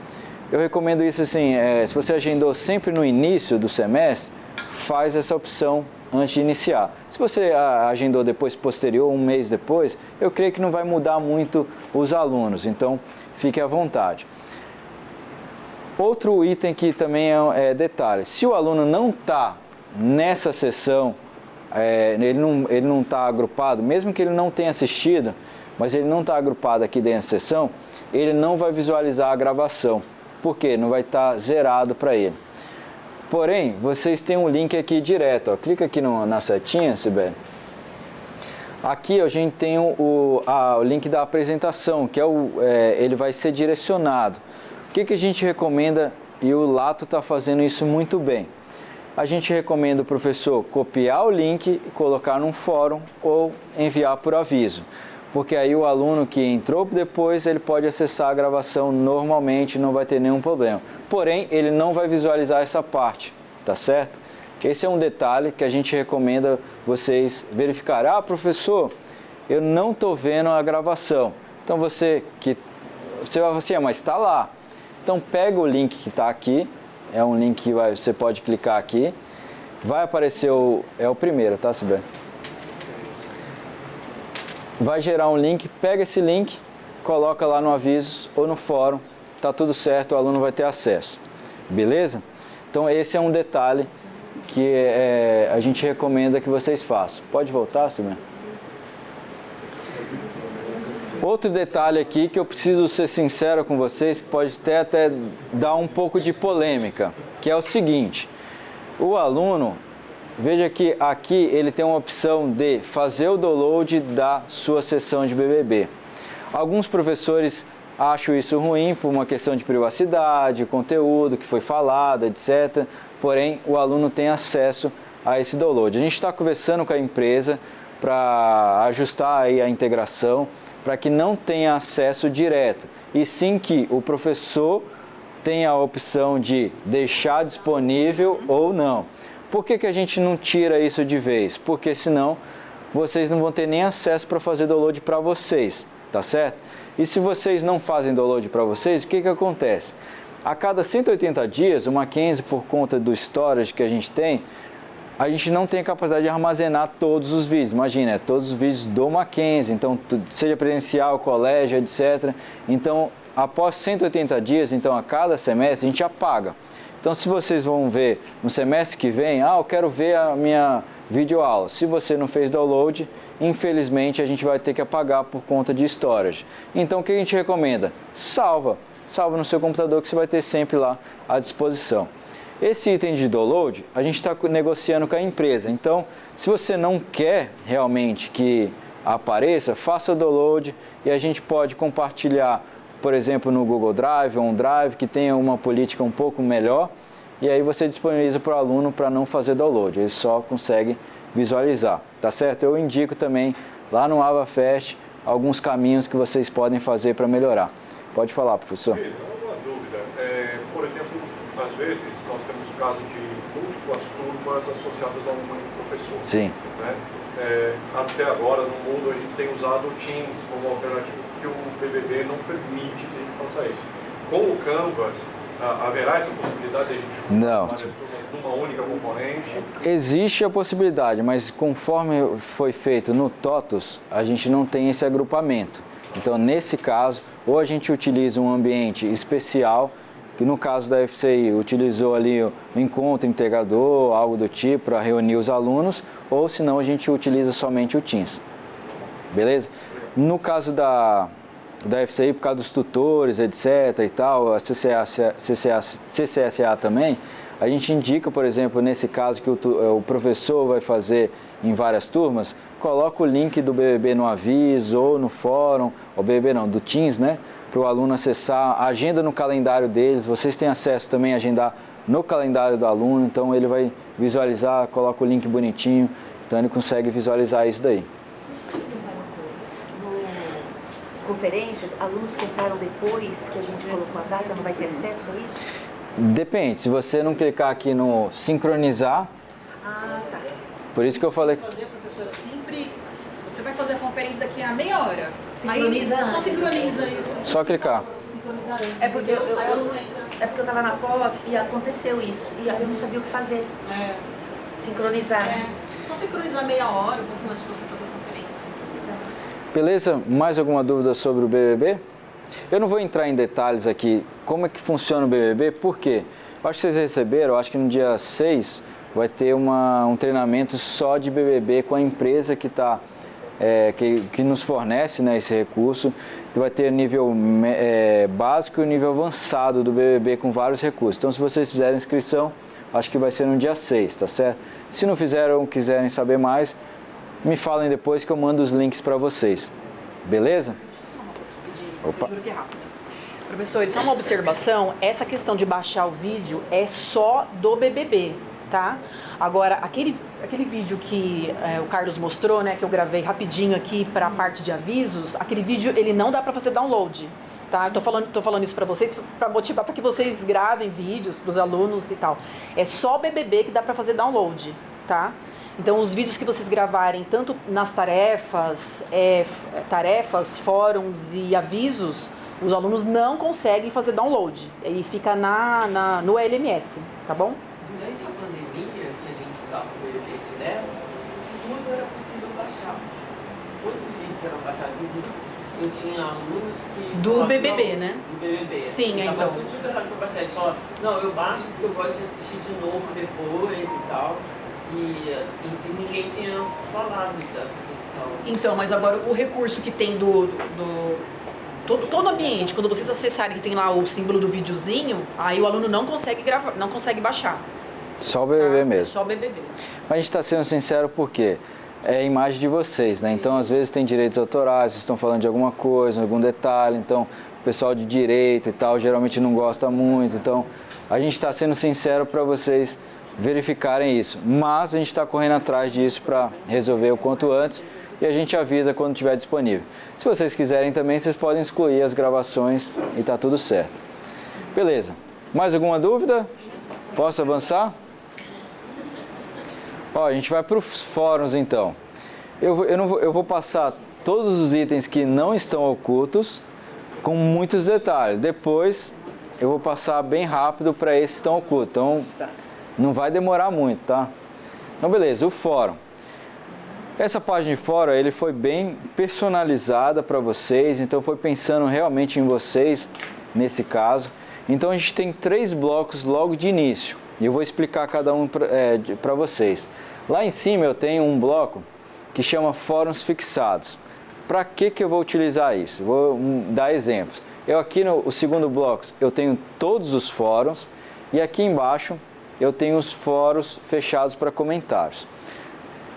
A: eu recomendo isso assim, se você agendou sempre no início do semestre, faz essa opção antes de iniciar. Se você agendou depois, posterior, um mês depois, eu creio que não vai mudar muito os alunos, então fique à vontade. Outro item que também é detalhe, se o aluno não está nessa sessão, ele não está agrupado, mesmo que ele não tenha assistido, mas ele não está agrupado aqui dentro da sessão, ele não vai visualizar a gravação. Por quê? Não vai estar zerado para ele. Porém, vocês têm um link aqui direto, ó. Clica aqui na setinha, Sibeli. Aqui a gente tem o link da apresentação, que ele vai ser direcionado. O que a gente recomenda, e o Lato está fazendo isso muito bem. A gente recomenda o professor copiar o link e colocar num fórum ou enviar por aviso. Porque aí o aluno que entrou depois, ele pode acessar a gravação normalmente, não vai ter nenhum problema. Porém, ele não vai visualizar essa parte, tá certo? Esse é um detalhe que a gente recomenda vocês verificarem. Ah, professor, eu não estou vendo a gravação. Então você vai falar assim, mas está lá. Então pega o link que está aqui, é um link que você pode clicar aqui. Vai aparecer é o primeiro, tá, Sibeli? Vai gerar um link, pega esse link, coloca lá no aviso ou no fórum, tá tudo certo, o aluno vai ter acesso, beleza? Então esse é um detalhe que a gente recomenda que vocês façam. Pode voltar, Silvia? Outro detalhe aqui que eu preciso ser sincero com vocês, que pode até dar um pouco de polêmica, que é o seguinte, o aluno, veja que aqui ele tem uma opção de fazer o download da sua sessão de BBB. Alguns professores acham isso ruim por uma questão de privacidade, conteúdo que foi falado, etc. Porém, o aluno tem acesso a esse download. A gente está conversando com a empresa para ajustar aí a integração, para que não tenha acesso direto, e sim que o professor tenha a opção de deixar disponível ou não. Por que a gente não tira isso de vez? Porque senão vocês não vão ter nem acesso para fazer download para vocês, tá certo? E se vocês não fazem download para vocês, o que acontece? A cada 180 dias, o Mackenzie, por conta do storage que a gente tem, a gente não tem a capacidade de armazenar todos os vídeos. Imagina, todos os vídeos do Mackenzie, então seja presencial, colégio, etc. Então, após 180 dias, então a cada semestre, a gente apaga. Então, se vocês vão ver no semestre que vem, eu quero ver a minha videoaula. Se você não fez download, infelizmente a gente vai ter que apagar por conta de storage. Então, o que a gente recomenda? Salva no seu computador que você vai ter sempre lá à disposição. Esse item de download, a gente está negociando com a empresa. Então, se você não quer realmente que apareça, faça o download e a gente pode compartilhar, por exemplo, no Google Drive ou OneDrive, que tenha uma política um pouco melhor, e aí você disponibiliza para o aluno para não fazer download, ele só consegue visualizar, tá certo? Eu indico também lá no AvaFest alguns caminhos que vocês podem fazer para melhorar. Pode falar, professor.
G: Uma dúvida. Por exemplo, às vezes nós temos o caso de múltiplas turmas associadas a um único professor.
A: Sim.
G: Né? Até agora, no mundo, a gente tem usado o Teams como alternativa, porque o BBB não permite que a gente faça isso. Com o Canvas, haverá essa possibilidade de a gente juntar várias turmas numa única componente?
A: Existe a possibilidade, mas conforme foi feito no TOTUS, a gente não tem esse agrupamento. Então, nesse caso, ou a gente utiliza um ambiente especial, que no caso da FCI utilizou ali o encontro integrador, algo do tipo, para reunir os alunos, ou senão a gente utiliza somente o Teams. Beleza? No caso da FCI, por causa dos tutores, etc. e tal, a CCSA também, a gente indica, por exemplo, nesse caso que o professor vai fazer em várias turmas, coloca o link do BBB no aviso ou no fórum, ou BBB não, do Teams, né? Para o aluno acessar, agenda no calendário deles, vocês têm acesso também a agendar no calendário do aluno, então ele vai visualizar, coloca o link bonitinho Então ele consegue visualizar isso daí.
E: Conferências, alunos que entraram depois que a gente colocou a data não vai ter acesso a isso?
A: Depende, se você não clicar aqui no sincronizar,
E: Ah, tá.
A: por isso que eu falei...
B: Fazer, professora, sempre... Você vai fazer a conferência daqui a meia hora.
E: Sincroniza
B: Aí, só
E: antes.
B: sincroniza isso.
A: Só clicar.
B: Sincronizar antes.
E: É porque
B: entendeu? Aí não entra.
E: é porque eu tava na pós e aconteceu isso. E eu não sabia o que fazer.
B: É.
E: Sincronizar.
B: É. Só sincronizar meia hora, um pouquinho antes de você fazer a conferência.
A: Beleza? Mais alguma dúvida sobre o BBB? Eu não vou entrar em detalhes aqui como é que funciona o BBB, por quê? Eu acho que vocês receberam, eu acho que no dia 6 vai ter um treinamento só de BBB com a empresa que que nos fornece, né, esse recurso. Então vai ter nível básico e nível avançado do BBB com vários recursos. Então se vocês fizerem inscrição, acho que vai ser no dia 6, tá certo? Se não fizeram ou quiserem saber mais, me falem depois que eu mando os links para vocês. Beleza? Opa.
B: Juro que é rápido. Professores, só uma observação, essa questão de baixar o vídeo é só do BBB, tá? Agora, aquele vídeo que o Carlos mostrou, né, que eu gravei rapidinho aqui para a parte de avisos, aquele vídeo ele não dá para fazer download, tá? Eu tô falando isso para vocês para motivar para que vocês gravem vídeos para os alunos e tal. É só o BBB que dá para fazer download, tá? Então, os vídeos que vocês gravarem, tanto nas tarefas, fóruns e avisos, os alunos não conseguem fazer download. E fica no LMS, tá bom?
F: Durante a pandemia, que a gente usava o BBB direto, tudo era possível baixar. Todos os vídeos eram baixados. Inclusive, eu tinha alunos que...
B: Do
F: falavam,
B: BBB,
F: não,
B: né?
F: Do BBB.
B: Sim,
F: Tava
B: então.
F: tudo liberado para baixar. Eles falavam, não, eu baixo porque eu gosto de assistir de novo depois e tal. E ninguém tinha falado dessa questão.
B: Então, mas agora o recurso que tem todo ambiente, quando vocês acessarem que tem lá o símbolo do videozinho, aí o aluno não consegue gravar, não consegue baixar.
A: Só o BBB
B: tá?
A: mesmo.
B: É só o BBB.
A: Mas a gente está sendo sincero porque é a imagem de vocês, né? Então, às vezes tem direitos autorais, vocês estão falando de alguma coisa, algum detalhe, então o pessoal de direito e tal geralmente não gosta muito, então a gente está sendo sincero para vocês verificarem isso, mas a gente está correndo atrás disso para resolver o quanto antes e a gente avisa quando estiver disponível. Se vocês quiserem também, vocês podem excluir as gravações e está tudo certo. Beleza. Mais alguma dúvida? Posso avançar? Ó, a gente vai para os fóruns então. Eu vou passar todos os itens que não estão ocultos com muitos detalhes. Depois eu vou passar bem rápido para esses que estão ocultos. Então não vai demorar muito, tá? Então beleza, o fórum. Essa página de fórum, ele foi bem personalizada para vocês, então foi pensando realmente em vocês nesse caso. Então a gente tem 3 blocos logo de início e eu vou explicar cada um para vocês. Lá em cima eu tenho um bloco que chama fóruns fixados. Para que eu vou utilizar isso? Vou dar exemplos. Eu aqui no segundo bloco eu tenho todos os fóruns e aqui embaixo eu tenho os fóruns fechados para comentários.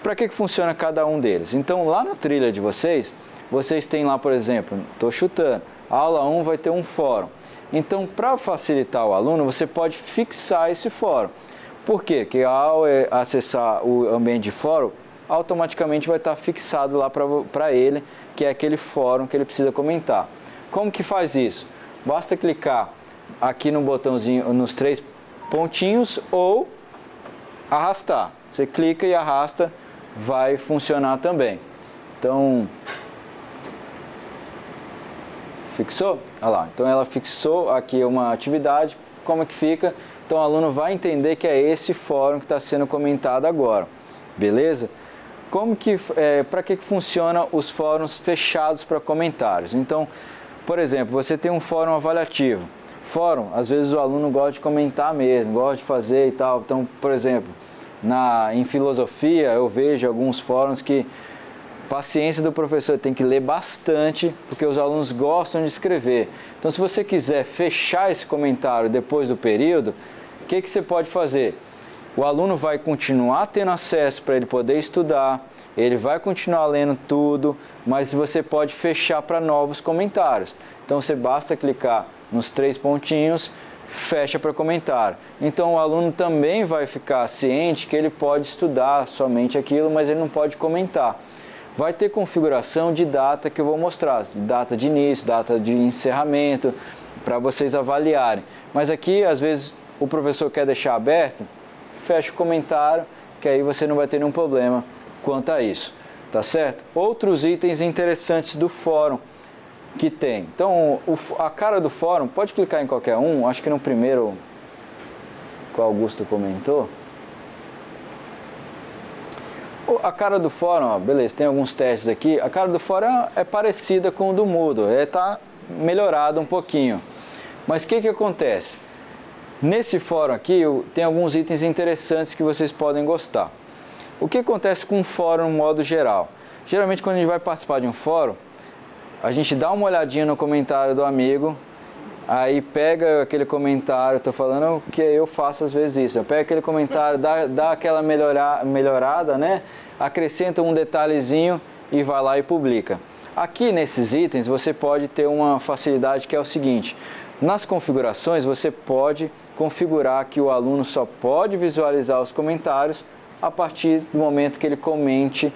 A: Para que funciona cada um deles? Então, lá na trilha de vocês têm lá, por exemplo, estou chutando, a aula 1 vai ter um fórum. Então, para facilitar o aluno, você pode fixar esse fórum. Por quê? Porque ao acessar o ambiente de fórum, automaticamente vai estar fixado lá para ele, que é aquele fórum que ele precisa comentar. Como que faz isso? Basta clicar aqui no botãozinho, nos 3 pontinhos ou arrastar. Você clica e arrasta, vai funcionar também. Então, fixou? Olha lá, então ela fixou aqui uma atividade, como é que fica? Então o aluno vai entender que é esse fórum que está sendo comentado agora, beleza? Para que funciona os fóruns fechados para comentários? Então, por exemplo, você tem um fórum avaliativo. Fórum, às vezes o aluno gosta de comentar mesmo, gosta de fazer e tal. Então, por exemplo, em filosofia eu vejo alguns fóruns que paciência do professor, tem que ler bastante, porque os alunos gostam de escrever. Então, se você quiser fechar esse comentário depois do período, o que você pode fazer? O aluno vai continuar tendo acesso para ele poder estudar, ele vai continuar lendo tudo, mas você pode fechar para novos comentários. Então, você basta clicar nos 3 pontinhos, fecha para comentário. Então o aluno também vai ficar ciente que ele pode estudar somente aquilo, mas ele não pode comentar. Vai ter configuração de data que eu vou mostrar, data de início, data de encerramento, para vocês avaliarem. Mas aqui, às vezes, o professor quer deixar aberto, fecha o comentário, que aí você não vai ter nenhum problema quanto a isso, tá certo? Outros itens interessantes do fórum que tem. Então, a cara do fórum, pode clicar em qualquer um, acho que no primeiro que o Augusto comentou. A cara do fórum, ó, beleza, tem alguns testes aqui. A cara do fórum é parecida com o do Moodle, está melhorado um pouquinho. Mas o que acontece? Nesse fórum aqui tem alguns itens interessantes que vocês podem gostar. O que acontece com o fórum no modo geral? Geralmente quando a gente vai participar de um fórum, a gente dá uma olhadinha no comentário do amigo, aí pega aquele comentário, estou falando que eu faço às vezes isso, eu pego aquele comentário, dá aquela melhorada, né? Acrescenta um detalhezinho e vai lá e publica. Aqui nesses itens você pode ter uma facilidade que é o seguinte, nas configurações você pode configurar que o aluno só pode visualizar os comentários a partir do momento que ele comente,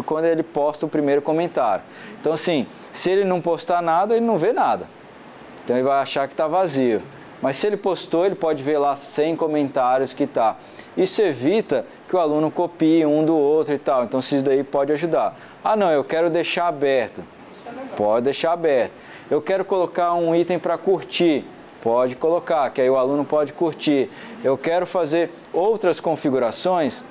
A: quando ele posta o primeiro comentário. Então assim, se ele não postar nada, ele não vê nada. Então ele vai achar que está vazio. Mas se ele postou, ele pode ver lá 100 comentários que está. Isso evita que o aluno copie um do outro e tal. Então isso daí pode ajudar. Ah não, eu quero deixar aberto. Pode deixar aberto. Eu quero colocar um item para curtir. Pode colocar, que aí o aluno pode curtir. Eu quero fazer outras configurações.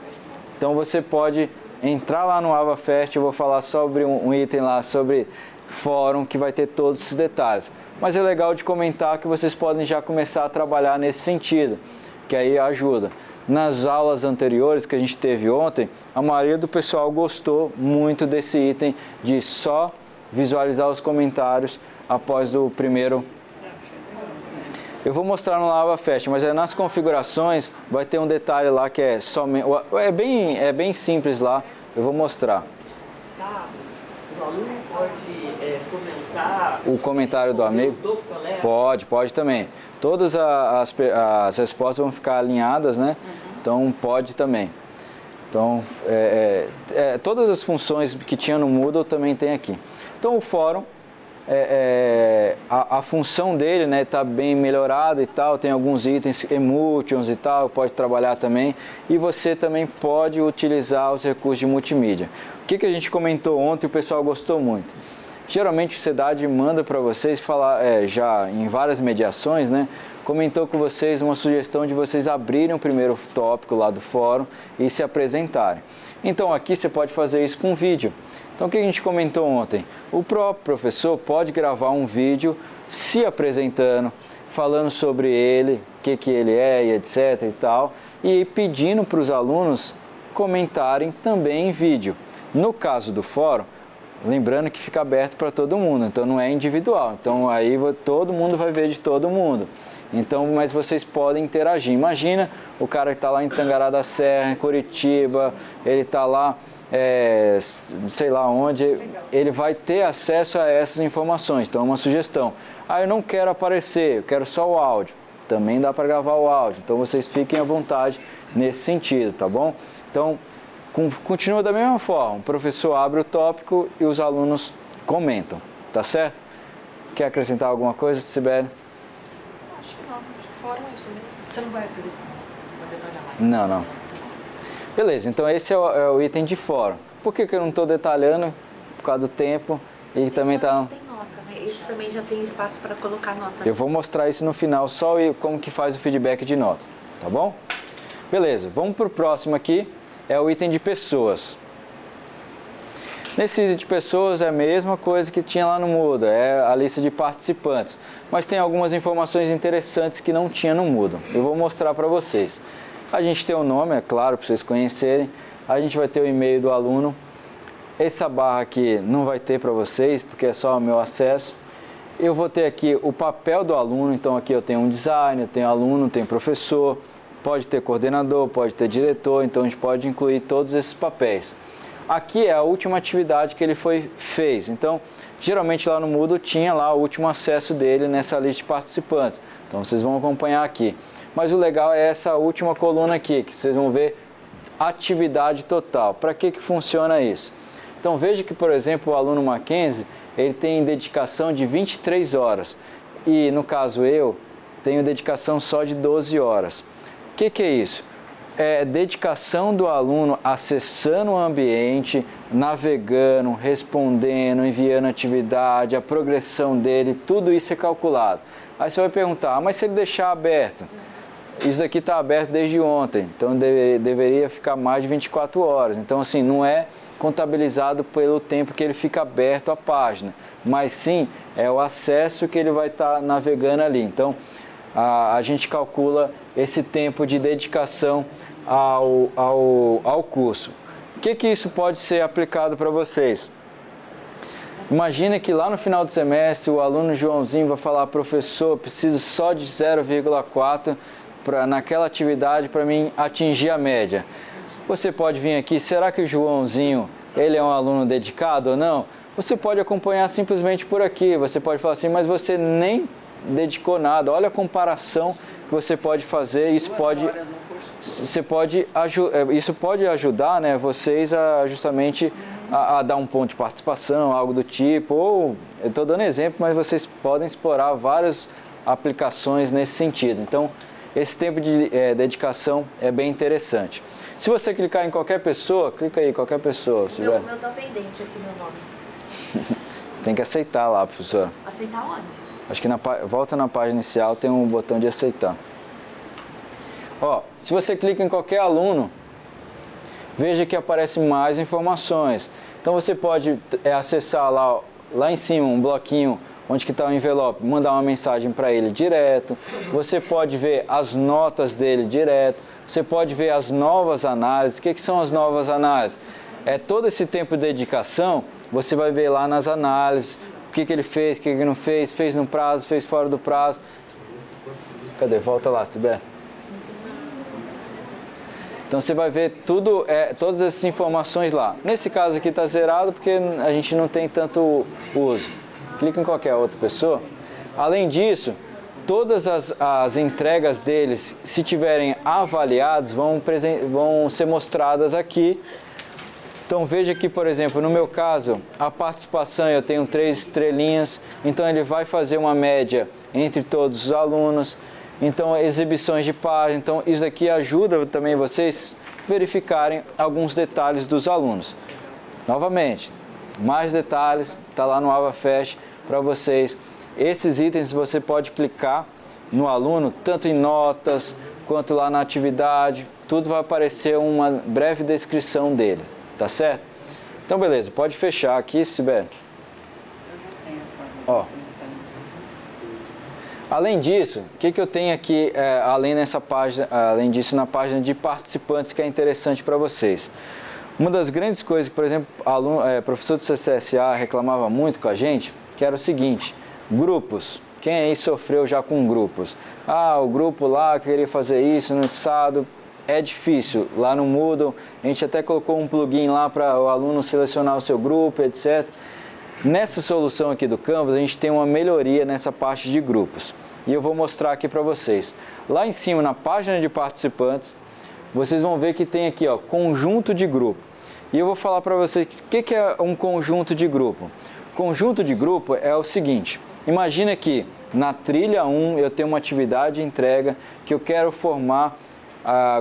A: Então você pode entrar lá no AvaFest, eu vou falar sobre um item lá, sobre fórum, que vai ter todos esses detalhes. Mas é legal de comentar que vocês podem já começar a trabalhar nesse sentido, que aí ajuda. Nas aulas anteriores que a gente teve ontem, a maioria do pessoal gostou muito desse item de só visualizar os comentários após o primeiro. Eu vou mostrar no AvaFest, mas nas configurações vai ter um detalhe lá que é somente, é bem simples lá, eu vou mostrar.
F: O aluno pode comentar
A: o comentário do amigo?
F: Do colega?
A: Pode também. Todas as respostas vão ficar alinhadas, né? Então pode também. Então, todas as funções que tinha no Moodle também tem aqui. Então o fórum, a função dele, né, tá bem melhorada e tal, tem alguns itens, emulsions e tal, pode trabalhar também, e você também pode utilizar os recursos de multimídia. O que a gente comentou ontem e o pessoal gostou muito? Geralmente o CEDAD manda para vocês falar, já em várias mediações, né, comentou com vocês uma sugestão de vocês abrirem o primeiro tópico lá do fórum e se apresentarem. Então aqui você pode fazer isso com vídeo. Então o que a gente comentou ontem? O próprio professor pode gravar um vídeo se apresentando, falando sobre ele, o que ele é e etc e tal, e pedindo para os alunos comentarem também em vídeo. No caso do fórum, lembrando que fica aberto para todo mundo, então não é individual, então aí todo mundo vai ver de todo mundo. Então, mas vocês podem interagir. Imagina o cara que está lá em Tangará da Serra, em Curitiba, ele está lá, sei lá onde, ele vai ter acesso a essas informações. Então, uma sugestão. Eu não quero aparecer, eu quero só o áudio. Também dá para gravar o áudio. Então, vocês fiquem à vontade nesse sentido, tá bom? Então, continua da mesma forma. O professor abre o tópico e os alunos comentam, tá certo? Quer acrescentar alguma coisa, Sibeli?
B: Acho que não. Acho que fórum é isso mesmo. Você não vai detalhar mais?
A: Não. Beleza, então esse é o item de fórum. Por que eu não estou detalhando? Por causa do tempo e também está...
E: Tem nota, né? Esse também já tem espaço para colocar nota.
A: Eu vou mostrar isso no final, só como que faz o feedback de nota, tá bom? Beleza, vamos para o próximo aqui, é o item de pessoas. Nesse item de pessoas é a mesma coisa que tinha lá no Moodle, é a lista de participantes. Mas tem algumas informações interessantes que não tinha no Moodle. Eu vou mostrar para vocês. A gente tem o nome, é claro, para vocês conhecerem. A gente vai ter o e-mail do aluno. Essa barra aqui não vai ter para vocês, porque é só o meu acesso. Eu vou ter aqui o papel do aluno, então aqui eu tenho um designer, tenho aluno, tenho professor, pode ter coordenador, pode ter diretor, então a gente pode incluir todos esses papéis. aqui é a última atividade que ele fez. Então, geralmente lá no Moodle tinha lá o último acesso dele nessa lista de participantes. Então, vocês vão acompanhar aqui. Mas o legal é essa última coluna aqui, que vocês vão ver atividade total. Para que funciona isso? Então, veja que, por exemplo, o aluno Mackenzie, ele tem dedicação de 23 horas. E, no caso, eu tenho dedicação só de 12 horas. O que é isso? É dedicação do aluno acessando o ambiente, navegando, respondendo, enviando atividade, a progressão dele, tudo isso é calculado. Aí você vai perguntar, mas se ele deixar aberto? Isso daqui está aberto desde ontem, então deveria ficar mais de 24 horas. Então, assim, não é contabilizado pelo tempo que ele fica aberto à página, mas sim é o acesso que ele vai estar navegando ali. Então, a gente calcula esse tempo de dedicação ao curso. O que isso pode ser aplicado para vocês? Imagina que lá no final do semestre o aluno Joãozinho vai falar, professor, preciso só de 0,4 naquela atividade para mim atingir a média. Você pode vir aqui, será que o Joãozinho ele é um aluno dedicado ou não? Você pode acompanhar simplesmente por aqui, você pode falar assim, mas você nem dedicou nada. Olha a comparação que você pode fazer, isso pode ajudar, né, vocês a justamente a dar um ponto de participação, algo do tipo, ou eu estou dando exemplo, mas vocês podem explorar várias aplicações nesse sentido. Então, esse tempo de dedicação é bem interessante. Se você clicar em qualquer pessoa, clica aí, qualquer pessoa.
E: Meu tá pendente aqui, meu nome.
A: Você tem que aceitar lá, professora.
E: Aceitar onde?
A: Acho que volta na página inicial, tem um botão de aceitar. Ó, se você clica em qualquer aluno, veja que aparece mais informações. Então você pode acessar lá em cima um bloquinho onde que está o envelope, mandar uma mensagem para ele direto. Você pode ver as notas dele direto. Você pode ver as novas análises. O que são as novas análises? É todo esse tempo de dedicação, você vai ver lá nas análises, o que ele fez, o que ele não fez, fez no prazo, fez fora do prazo. Cadê? Volta lá, se tiver. Então você vai ver tudo, todas essas informações lá. Nesse caso aqui está zerado porque a gente não tem tanto uso. Clica em qualquer outra pessoa. Além disso, todas as entregas deles, se tiverem avaliados, vão ser mostradas aqui. Então veja que, por exemplo, no meu caso, a participação eu tenho 3 estrelinhas, então ele vai fazer uma média entre todos os alunos. Então, exibições de página, então isso aqui ajuda também vocês verificarem alguns detalhes dos alunos. Novamente, mais detalhes, está lá no AvaFest para vocês. Esses itens você pode clicar no aluno, tanto em notas, quanto lá na atividade, tudo vai aparecer uma breve descrição dele, tá certo? Então, beleza, pode fechar aqui, Sibeli. Ó. Além disso, o que eu tenho aqui, além disso, na página de participantes, que é interessante para vocês? Uma das grandes coisas que, por exemplo, professor do CCSA reclamava muito com a gente, que era o seguinte, grupos. Quem aí sofreu já com grupos? O grupo lá queria fazer isso no sábado, é difícil. Lá no Moodle, a gente até colocou um plugin lá para o aluno selecionar o seu grupo, etc. Nessa solução aqui do Canvas, a gente tem uma melhoria nessa parte de grupos. E eu vou mostrar aqui para vocês. Lá em cima, na página de participantes, vocês vão ver que tem aqui, ó, conjunto de grupo. E eu vou falar para vocês o que é um conjunto de grupo. Conjunto de grupo é o seguinte, imagina que na trilha 1 eu tenho uma atividade de entrega que eu quero formar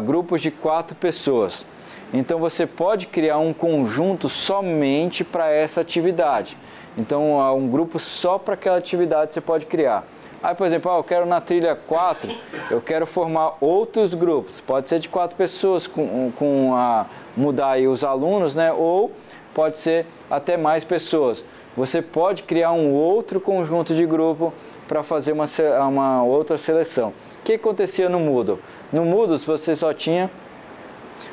A: grupos de 4 pessoas. Então você pode criar um conjunto somente para essa atividade. Então um grupo só para aquela atividade você pode criar. Aí, por exemplo, eu quero na trilha 4, eu quero formar outros grupos. Pode ser de 4 pessoas, mudar aí os alunos, né? Ou pode ser até mais pessoas. Você pode criar um outro conjunto de grupo para fazer uma outra seleção. O que acontecia no Moodle? No Moodle, você só tinha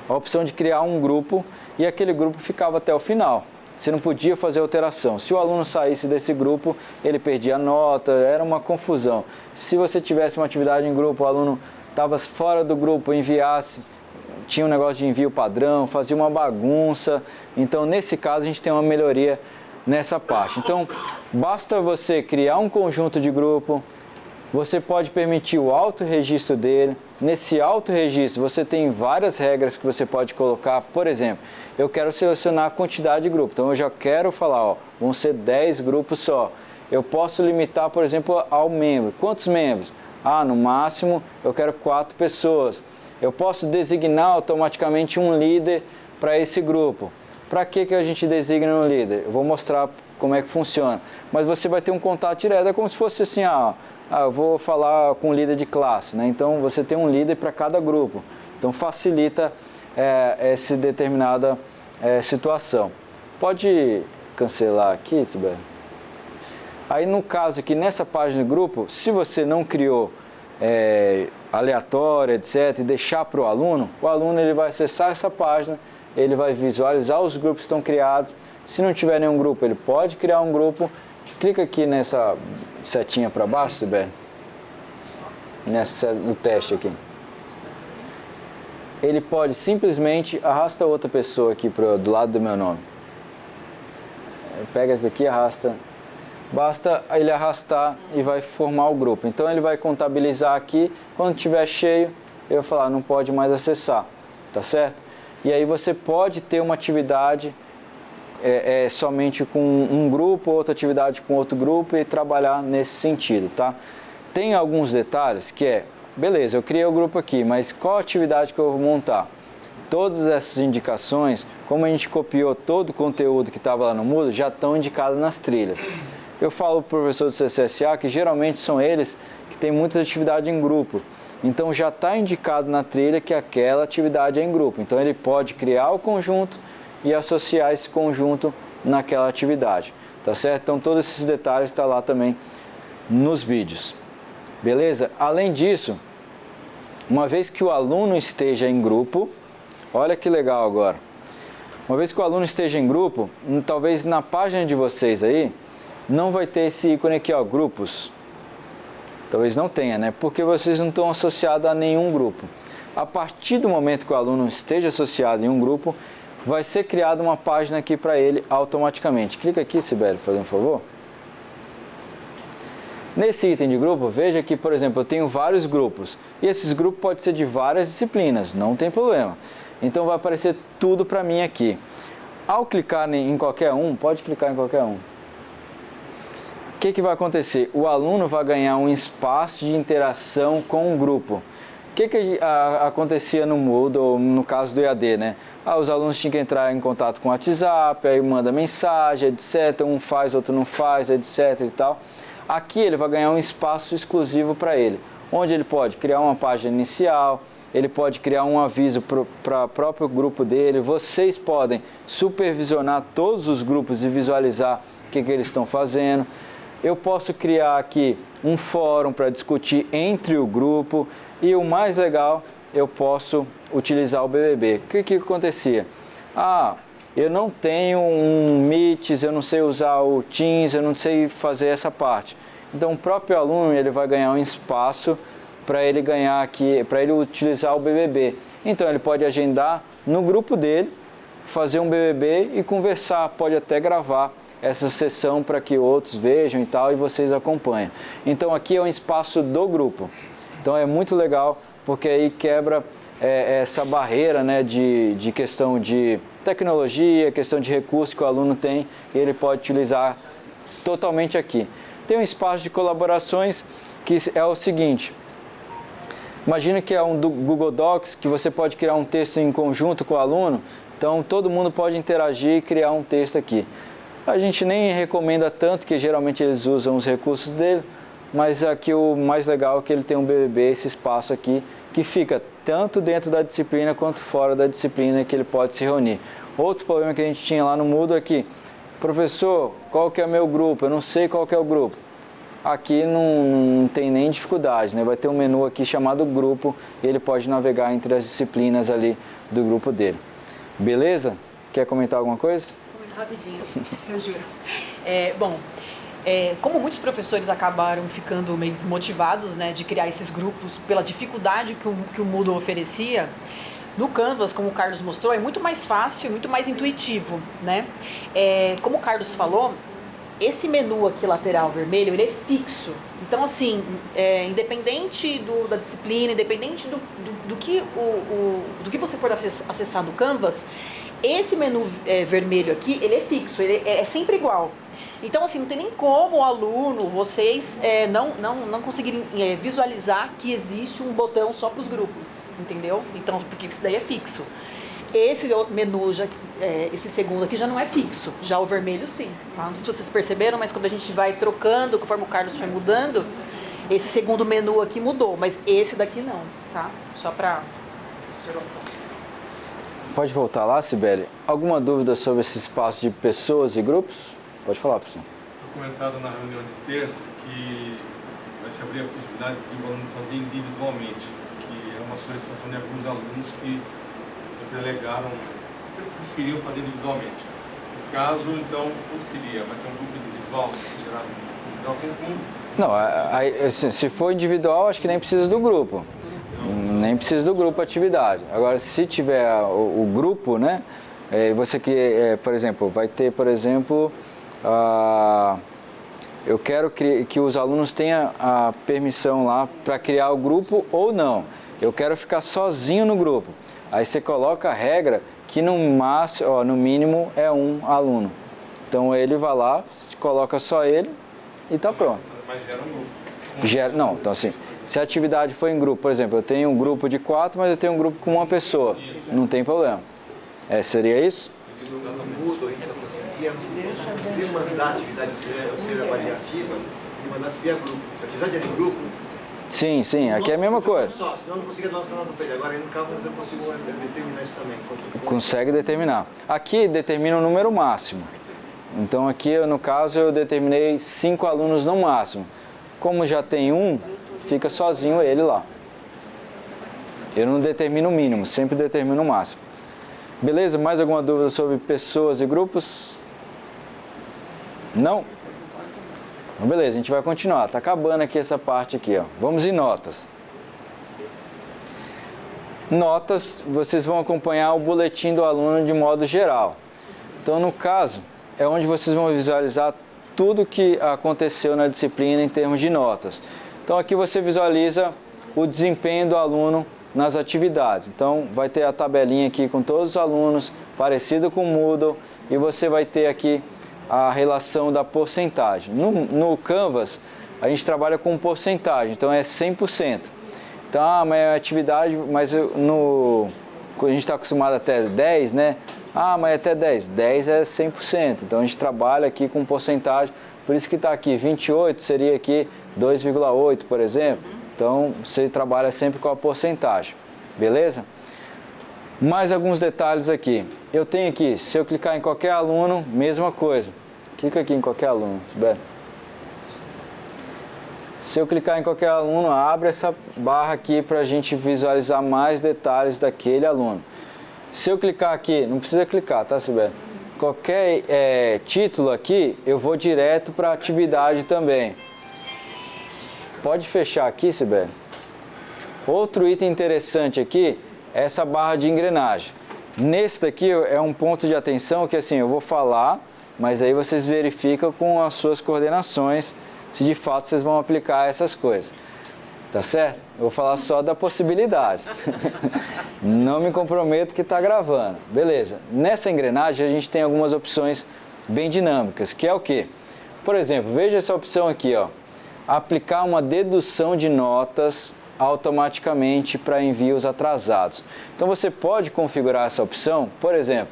A: a opção de criar um grupo e aquele grupo ficava até o final. Você não podia fazer alteração. Se o aluno saísse desse grupo, ele perdia a nota, era uma confusão. Se você tivesse uma atividade em grupo, o aluno estava fora do grupo, enviasse, tinha um negócio de envio padrão, fazia uma bagunça. Então, nesse caso, a gente tem uma melhoria nessa parte. Então, basta você criar um conjunto de grupo, você pode permitir o autorregistro dele. Nesse autorregistro, você tem várias regras que você pode colocar. Por exemplo, eu quero selecionar a quantidade de grupos. Então, eu já quero falar, ó, vão ser 10 grupos só. Eu posso limitar, por exemplo, ao membro. Quantos membros? Ah, no máximo, eu quero 4 pessoas. Eu posso designar automaticamente um líder para esse grupo. Para que a gente designa um líder? Eu vou mostrar como é que funciona. Mas você vai ter um contato direto. É como se fosse assim, eu vou falar com o líder de classe, né? Então, você tem um líder para cada grupo. Então, facilita essa determinada situação. Pode cancelar aqui, Sibeli? Aí, no caso aqui, nessa página de grupo, se você não criou aleatório, etc., e deixar para o aluno ele vai acessar essa página, ele vai visualizar os grupos que estão criados. Se não tiver nenhum grupo, ele pode criar um grupo. Clica aqui nessa setinha para baixo, Sibeli, no teste aqui. Ele pode simplesmente arrasta outra pessoa aqui do lado do meu nome. Pega essa daqui e arrasta. Basta ele arrastar e vai formar o grupo. Então ele vai contabilizar aqui. Quando estiver cheio, eu vou falar, não pode mais acessar. Tá certo? E aí você pode ter uma atividade somente com um grupo, outra atividade com outro grupo e trabalhar nesse sentido, tá? Tem alguns detalhes que beleza, eu criei o grupo aqui, mas qual atividade que eu vou montar? Todas essas indicações, como a gente copiou todo o conteúdo que estava lá no Moodle, já estão indicadas nas trilhas. Eu falo para o professor do CCSA que geralmente são eles que têm muitas atividades em grupo. Então já está indicado na trilha que aquela atividade é em grupo. Então ele pode criar o conjunto e associar esse conjunto naquela atividade, tá certo? Então todos esses detalhes estão lá também nos vídeos, beleza? Além disso, uma vez que o aluno esteja em grupo, olha que legal agora, uma vez que o aluno esteja em grupo, talvez na página de vocês aí, não vai ter esse ícone aqui, ó, grupos, talvez não tenha, né? Porque vocês não estão associados a nenhum grupo. A partir do momento que o aluno esteja associado em um grupo, vai ser criada uma página aqui para ele automaticamente. Clica aqui, Sibeli, fazendo um favor. Nesse item de grupo, veja que, por exemplo, eu tenho vários grupos. E esses grupos podem ser de várias disciplinas, não tem problema. Então vai aparecer tudo para mim aqui. Ao clicar em qualquer um, pode clicar em qualquer um. O que vai acontecer? O aluno vai ganhar um espaço de interação com o grupo. O que acontecia no Moodle, no caso do EAD, né? Os alunos tinham que entrar em contato com o WhatsApp, aí manda mensagem, etc. Um faz, outro não faz, etc. e tal. Aqui ele vai ganhar um espaço exclusivo para ele, onde ele pode criar uma página inicial, ele pode criar um aviso para o próprio grupo dele. Vocês podem supervisionar todos os grupos e visualizar o que eles estão fazendo. Eu posso criar aqui um fórum para discutir entre o grupo e o mais legal, eu posso utilizar o BBB. O que acontecia? Eu não tenho um Meet, eu não sei usar o Teams, eu não sei fazer essa parte. Então o próprio aluno ele vai ganhar um espaço para ele ganhar aqui, para ele utilizar o BBB. Então ele pode agendar no grupo dele, fazer um BBB e conversar, pode até gravar essa sessão para que outros vejam e tal, e vocês acompanhem. Então aqui é um espaço do grupo. Então é muito legal, porque aí quebra essa barreira, né, de questão de tecnologia, questão de recursos que o aluno tem, e ele pode utilizar totalmente aqui. Tem um espaço de colaborações que é o seguinte, imagina que é um do Google Docs, que você pode criar um texto em conjunto com o aluno, então todo mundo pode interagir e criar um texto aqui. A gente nem recomenda tanto, que geralmente eles usam os recursos dele, mas aqui o mais legal é que ele tem um BBB, esse espaço aqui, que fica tanto dentro da disciplina quanto fora da disciplina, que ele pode se reunir. Outro problema que a gente tinha lá no Moodle é que, professor, qual que é o meu grupo? Eu não sei qual que é o grupo. Aqui não tem nem dificuldade, né? Vai ter um menu aqui chamado grupo, e ele pode navegar entre as disciplinas ali do grupo dele. Beleza? Quer comentar alguma coisa?
B: Rapidinho, eu juro. Como muitos professores acabaram ficando meio desmotivados, né, de criar esses grupos pela dificuldade que o Moodle oferecia, No Canvas, como o Carlos mostrou, é muito mais fácil, muito mais intuitivo, né? Como o Carlos falou, esse menu aqui lateral vermelho, ele é fixo. Então, assim, independente da disciplina, independente do que você for acessar no Canvas, esse menu vermelho aqui, ele é fixo, ele é sempre igual. Então, assim, não tem nem como o aluno, vocês não conseguirem visualizar que existe um botão só para os grupos, entendeu? Então, porque isso daí é fixo. Esse menu, esse segundo aqui já não é fixo, já o vermelho sim. Tá? Não sei se vocês perceberam, mas quando a gente vai trocando, conforme o Carlos foi mudando, esse segundo menu aqui mudou, mas esse daqui não, tá? Só para observação.
A: Pode voltar lá, Sibeli. Alguma dúvida sobre esse espaço de pessoas e grupos? Pode falar, professor.
H: Foi comentado na reunião de terça que vai se abrir a possibilidade de o aluno fazer individualmente, que é uma solicitação de alguns alunos que sempre alegaram, preferiam fazer individualmente. No caso, então, como seria? Vai ter um grupo individual, se será individual com
A: Não, assim, se for individual, acho que nem precisa do grupo. Nem precisa do grupo atividade. Agora, se tiver o grupo, né? Você que, por exemplo, vai ter, por exemplo, eu quero que os alunos tenham a permissão lá para criar o grupo ou não. Eu quero ficar sozinho no grupo. Aí você coloca a regra que no máximo, no mínimo é um aluno. Então ele vai lá, coloca só ele e está pronto.
H: Mas gera um grupo.
A: Não, então assim, se a atividade for em grupo, por exemplo, eu tenho um grupo de 4, mas eu tenho um grupo com uma pessoa, não tem problema. Seria isso?
D: Mudo, a gente só conseguia demandar a atividade ser avaliativa, demandar se via grupo. Se a atividade é em grupo...
A: Sim, aqui é a mesma coisa.
D: Senão eu não conseguia dar nada para ele. Agora, aí no caso, eu consigo determinar isso também.
A: Consegue determinar. Aqui determina o número máximo. Então aqui, no caso, eu determinei 5 alunos no máximo. Como já tem um, fica sozinho ele lá. Eu não determino o mínimo, sempre determino o máximo. Beleza? Mais alguma dúvida sobre pessoas e grupos? Não? Então, beleza, a gente vai continuar. Está acabando aqui essa parte aqui, ó. Vamos em notas. Notas, vocês vão acompanhar o boletim do aluno de modo geral. Então, no caso, é onde vocês vão visualizar tudo que aconteceu na disciplina em termos de notas. Então, aqui você visualiza o desempenho do aluno nas atividades. Então, vai ter a tabelinha aqui com todos os alunos, parecido com o Moodle, e você vai ter aqui a relação da porcentagem. No Canvas, a gente trabalha com porcentagem, então é 100%. Então, mas a atividade, quando a gente está acostumado até 10, né? Mas até 10. 10 é 100%. Então, a gente trabalha aqui com porcentagem. Por isso que está aqui 28, seria aqui 2,8, por exemplo. Então, você trabalha sempre com a porcentagem. Beleza? Mais alguns detalhes aqui. Eu tenho aqui, se eu clicar em qualquer aluno, mesma coisa. Clica aqui em qualquer aluno, Sibeli. Se eu clicar em qualquer aluno, abre essa barra aqui para a gente visualizar mais detalhes daquele aluno. Se eu clicar aqui, não precisa clicar, tá, Sibeli? Qualquer título aqui, eu vou direto para a atividade também. Pode fechar aqui, Sibeli. Outro item interessante aqui é essa barra de engrenagem. Nesse daqui é um ponto de atenção que assim, eu vou falar, mas aí vocês verificam com as suas coordenações se de fato vocês vão aplicar essas coisas. Tá certo? Eu vou falar só da possibilidade. Não me comprometo que está gravando. Beleza. Nessa engrenagem a gente tem algumas opções bem dinâmicas, que é o quê? Por exemplo, veja essa opção aqui, ó. Aplicar uma dedução de notas automaticamente para envios atrasados. Então você pode configurar essa opção, por exemplo,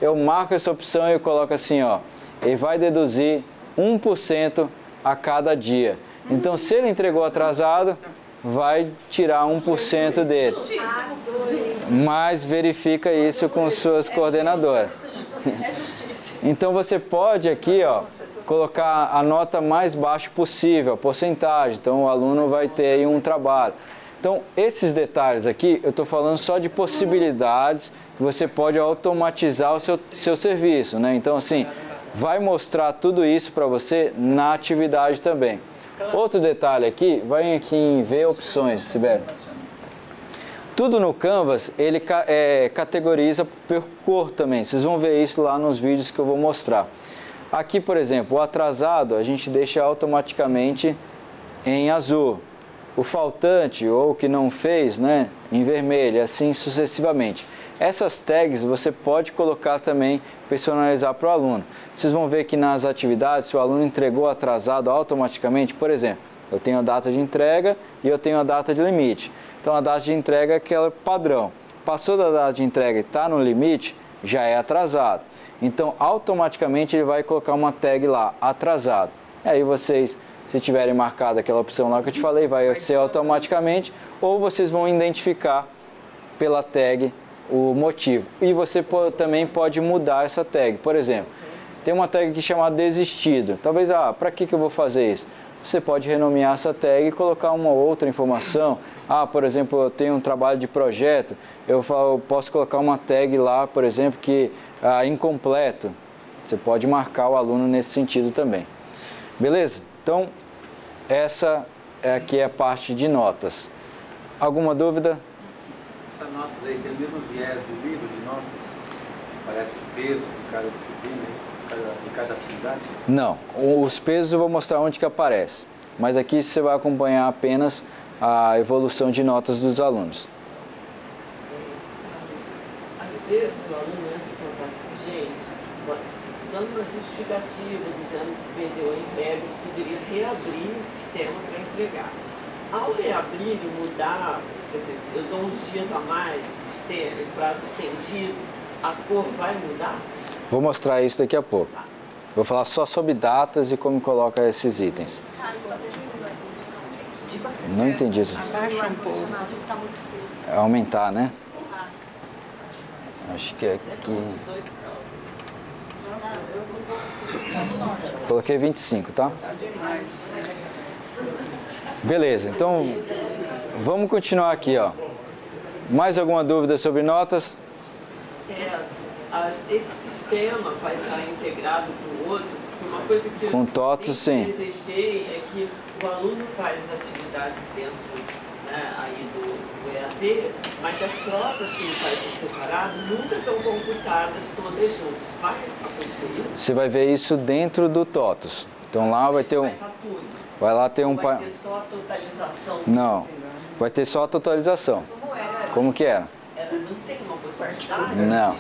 A: eu marco essa opção e eu coloco assim, ó, ele vai deduzir 1% a cada dia. Então se ele entregou atrasado, vai tirar 1% dele. Mas verifica isso com suas coordenadoras. Então você pode aqui, ó, colocar a nota mais baixa possível, a porcentagem. Então o aluno vai ter aí um trabalho. Então esses detalhes aqui, eu estou falando só de possibilidades que você pode automatizar o seu serviço, né? Então assim, vai mostrar tudo isso para você na atividade também. Outro detalhe aqui, vai aqui em ver opções, Sibeli. Tudo no Canvas, ele categoriza por cor também. Vocês vão ver isso lá nos vídeos que eu vou mostrar. Aqui, por exemplo, o atrasado a gente deixa automaticamente em azul. O faltante ou o que não fez, né, em vermelho, assim sucessivamente. Essas tags você pode colocar também, personalizar para o aluno. Vocês vão ver que nas atividades, se o aluno entregou atrasado automaticamente, por exemplo, eu tenho a data de entrega e eu tenho a data de limite. Então a data de entrega é aquela padrão. Passou da data de entrega e está no limite, já é atrasado. Então automaticamente ele vai colocar uma tag lá, atrasado. E aí vocês, se tiverem marcado aquela opção lá que eu te falei, vai ser automaticamente, ou vocês vão identificar pela tag o motivo. E você também pode mudar essa tag. Por exemplo, tem uma tag aqui chamada desistido. Talvez, para que eu vou fazer isso? Você pode renomear essa tag e colocar uma outra informação. Por exemplo, eu tenho um trabalho de projeto, eu posso colocar uma tag lá, por exemplo, que incompleto. Você pode marcar o aluno nesse sentido também. Beleza? Então, essa aqui é a parte de notas. Alguma dúvida?
D: Essas notas aí tem o mesmo viés do livro de notas? Parece o peso de cada disciplina, de cada atividade?
A: Não, os pesos eu vou mostrar onde que aparece, mas aqui você vai acompanhar apenas a evolução de notas dos alunos.
F: Às vezes o aluno entra em contato com a gente, dando uma justificativa, dizendo que perdeu a entrega, que poderia reabrir o sistema para entregar. Ao reabrir e mudar, quer dizer, se eu dou uns dias a mais, prazo estendido, a cor vai mudar?
A: Vou mostrar isso daqui a pouco. Vou falar só sobre datas e como coloca esses itens. Não entendi isso.
E: Abaixa um pouco.
A: É aumentar, né? Acho que é aqui. Coloquei 25, tá? Beleza, então vamos continuar aqui, ó. Mais alguma dúvida sobre notas?
F: Esse sistema vai estar integrado com o outro, porque uma coisa que
A: com TOTOS, sim.
F: Desejei é que o aluno faz atividades dentro, né, aí do EAD, mas as provas que ele faz por separado nunca são computadas todas juntas. Vai acontecer isso?
A: Você vai ver isso dentro do TOTOS. Então lá vai ter um... Vai lá ter um...
F: Vai ter só a totalização?
A: Não, vai ter só a totalização.
F: Como era?
A: Como que era?
F: Não tem uma possibilidade?
A: Não.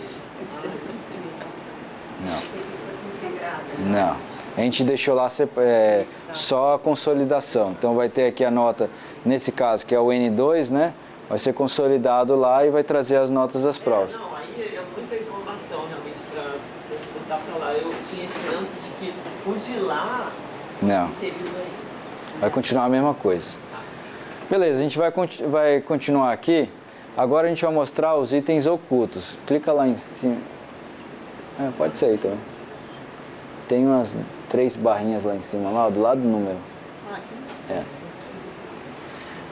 A: Não. A gente deixou lá só a consolidação. Então vai ter aqui a nota, nesse caso, que é o N2, né? Vai ser consolidado lá e vai trazer as notas das provas.
F: Não, aí é muita informação realmente para transportar para lá. Eu tinha esperança de que o de lá
A: não.
F: Seria aí.
A: Vai continuar a mesma coisa. Beleza, a gente vai continuar aqui. Agora a gente vai mostrar os itens ocultos. Clica lá em cima. Pode ser aí também. Tem umas 3 barrinhas lá em cima, lá do lado do número.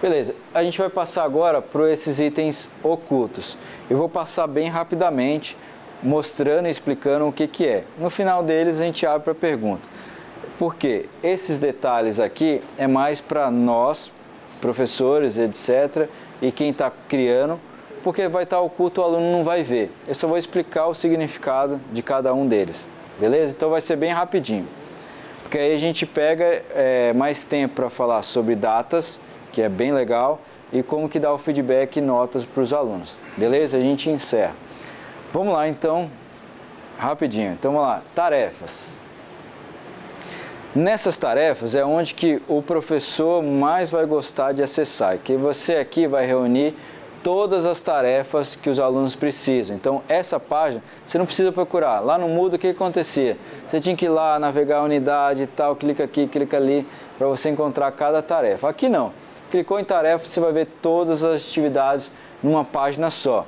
A: Beleza, a gente vai passar agora por esses itens ocultos. Eu vou passar bem rapidamente, mostrando e explicando o que é. No final deles a gente abre para pergunta. Porque esses detalhes aqui é mais para nós, professores, etc., e quem está criando, porque vai estar oculto, o aluno não vai ver. Eu só vou explicar o significado de cada um deles, beleza? Então vai ser bem rapidinho, porque aí a gente pega mais tempo para falar sobre datas, que é bem legal, e como que dá o feedback e notas para os alunos, beleza? A gente encerra. Vamos lá então, rapidinho. Então vamos lá, tarefas. Nessas tarefas é onde que o professor mais vai gostar de acessar, que você aqui vai reunir todas as tarefas que os alunos precisam. Então essa página você não precisa procurar. Lá no Moodle o que acontecia? Você tinha que ir lá, navegar a unidade e tal, clica aqui, clica ali, para você encontrar cada tarefa. Aqui não. Clicou em tarefa, você vai ver todas as atividades numa página só.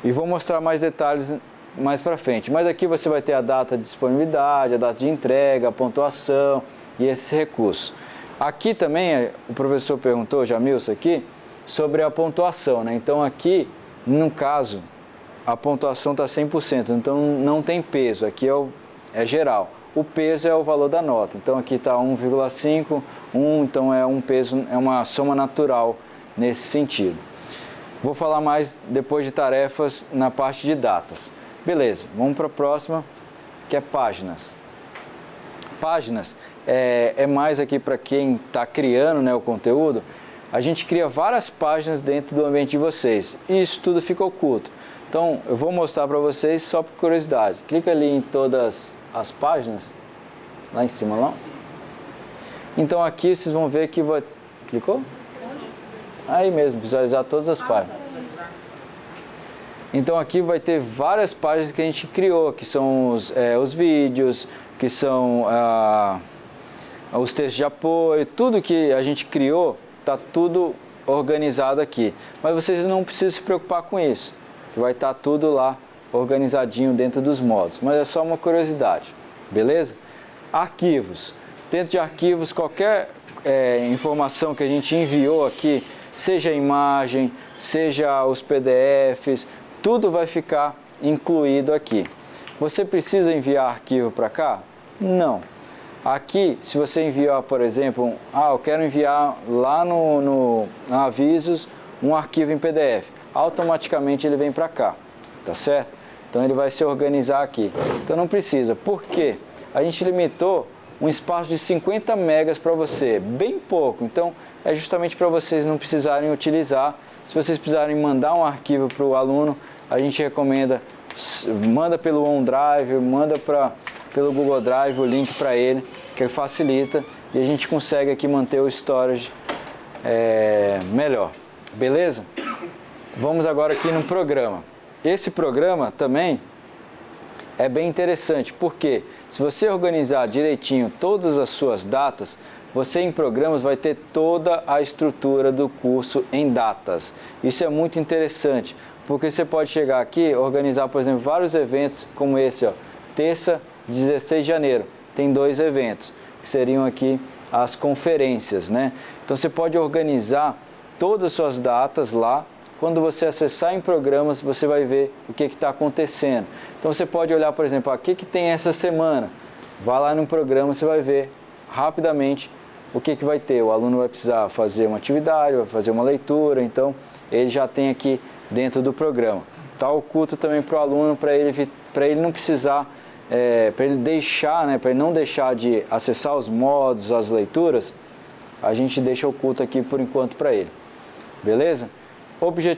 A: E vou mostrar mais detalhes mais para frente. Mas aqui você vai ter a data de disponibilidade, a data de entrega, a pontuação e esses recursos. Aqui também o professor perguntou, Jamilson, aqui, sobre a pontuação, né? Então aqui, no caso, a pontuação está 100%, então não tem peso, aqui é geral. O peso é o valor da nota, então aqui está 1,5, 1, então é um peso, é uma soma natural nesse sentido. Vou falar mais depois de tarefas na parte de datas. Beleza, vamos para a próxima, que é páginas. Páginas é mais aqui para quem está criando, né, o conteúdo. A gente cria várias páginas dentro do ambiente de vocês e isso tudo fica oculto. Então, eu vou mostrar para vocês só por curiosidade. Clica ali em todas as páginas, lá em cima, lá. Então, aqui vocês vão ver que vai... Clicou? Aí mesmo, visualizar todas as páginas. Então, aqui vai ter várias páginas que a gente criou, que são os vídeos, que são os textos de apoio, tudo que a gente criou, está tudo organizado aqui. Mas vocês não precisam se preocupar com isso, que vai estar tudo lá organizadinho dentro dos módulos. Mas é só uma curiosidade, beleza? Arquivos. Dentro de arquivos, qualquer informação que a gente enviou aqui, seja a imagem, seja os PDFs, tudo vai ficar incluído aqui. Você precisa enviar arquivo para cá? Não. Aqui, se você enviar, por exemplo, eu quero enviar lá no Avisos um arquivo em PDF, automaticamente ele vem para cá, tá certo? Então ele vai se organizar aqui. Então não precisa. Por quê? A gente limitou um espaço de 50 megas para você, bem pouco. Então é justamente para vocês não precisarem utilizar. Se vocês precisarem mandar um arquivo para o aluno, a gente recomenda, manda pelo OneDrive, manda pelo Google Drive o link para ele, que facilita e a gente consegue aqui manter o storage melhor. Beleza? Vamos agora aqui no programa. Esse programa também é bem interessante, porque se você organizar direitinho todas as suas datas, você em programas vai ter toda a estrutura do curso em datas. Isso é muito interessante, porque você pode chegar aqui e organizar, por exemplo, vários eventos como esse, ó, terça, 16 de janeiro, tem 2 eventos, que seriam aqui as conferências, né? Então você pode organizar todas as suas datas lá. Quando você acessar em programas, você vai ver o que está acontecendo. Então você pode olhar, por exemplo, o que tem essa semana. Vai lá no programa, você vai ver rapidamente o que vai ter. O aluno vai precisar fazer uma atividade, vai fazer uma leitura, então ele já tem aqui dentro do programa. Está oculto também para o aluno, para ele não precisar, para ele deixar, né, para ele não deixar de acessar os módulos, as leituras, a gente deixa oculto aqui por enquanto para ele. Beleza?
B: Deixa eu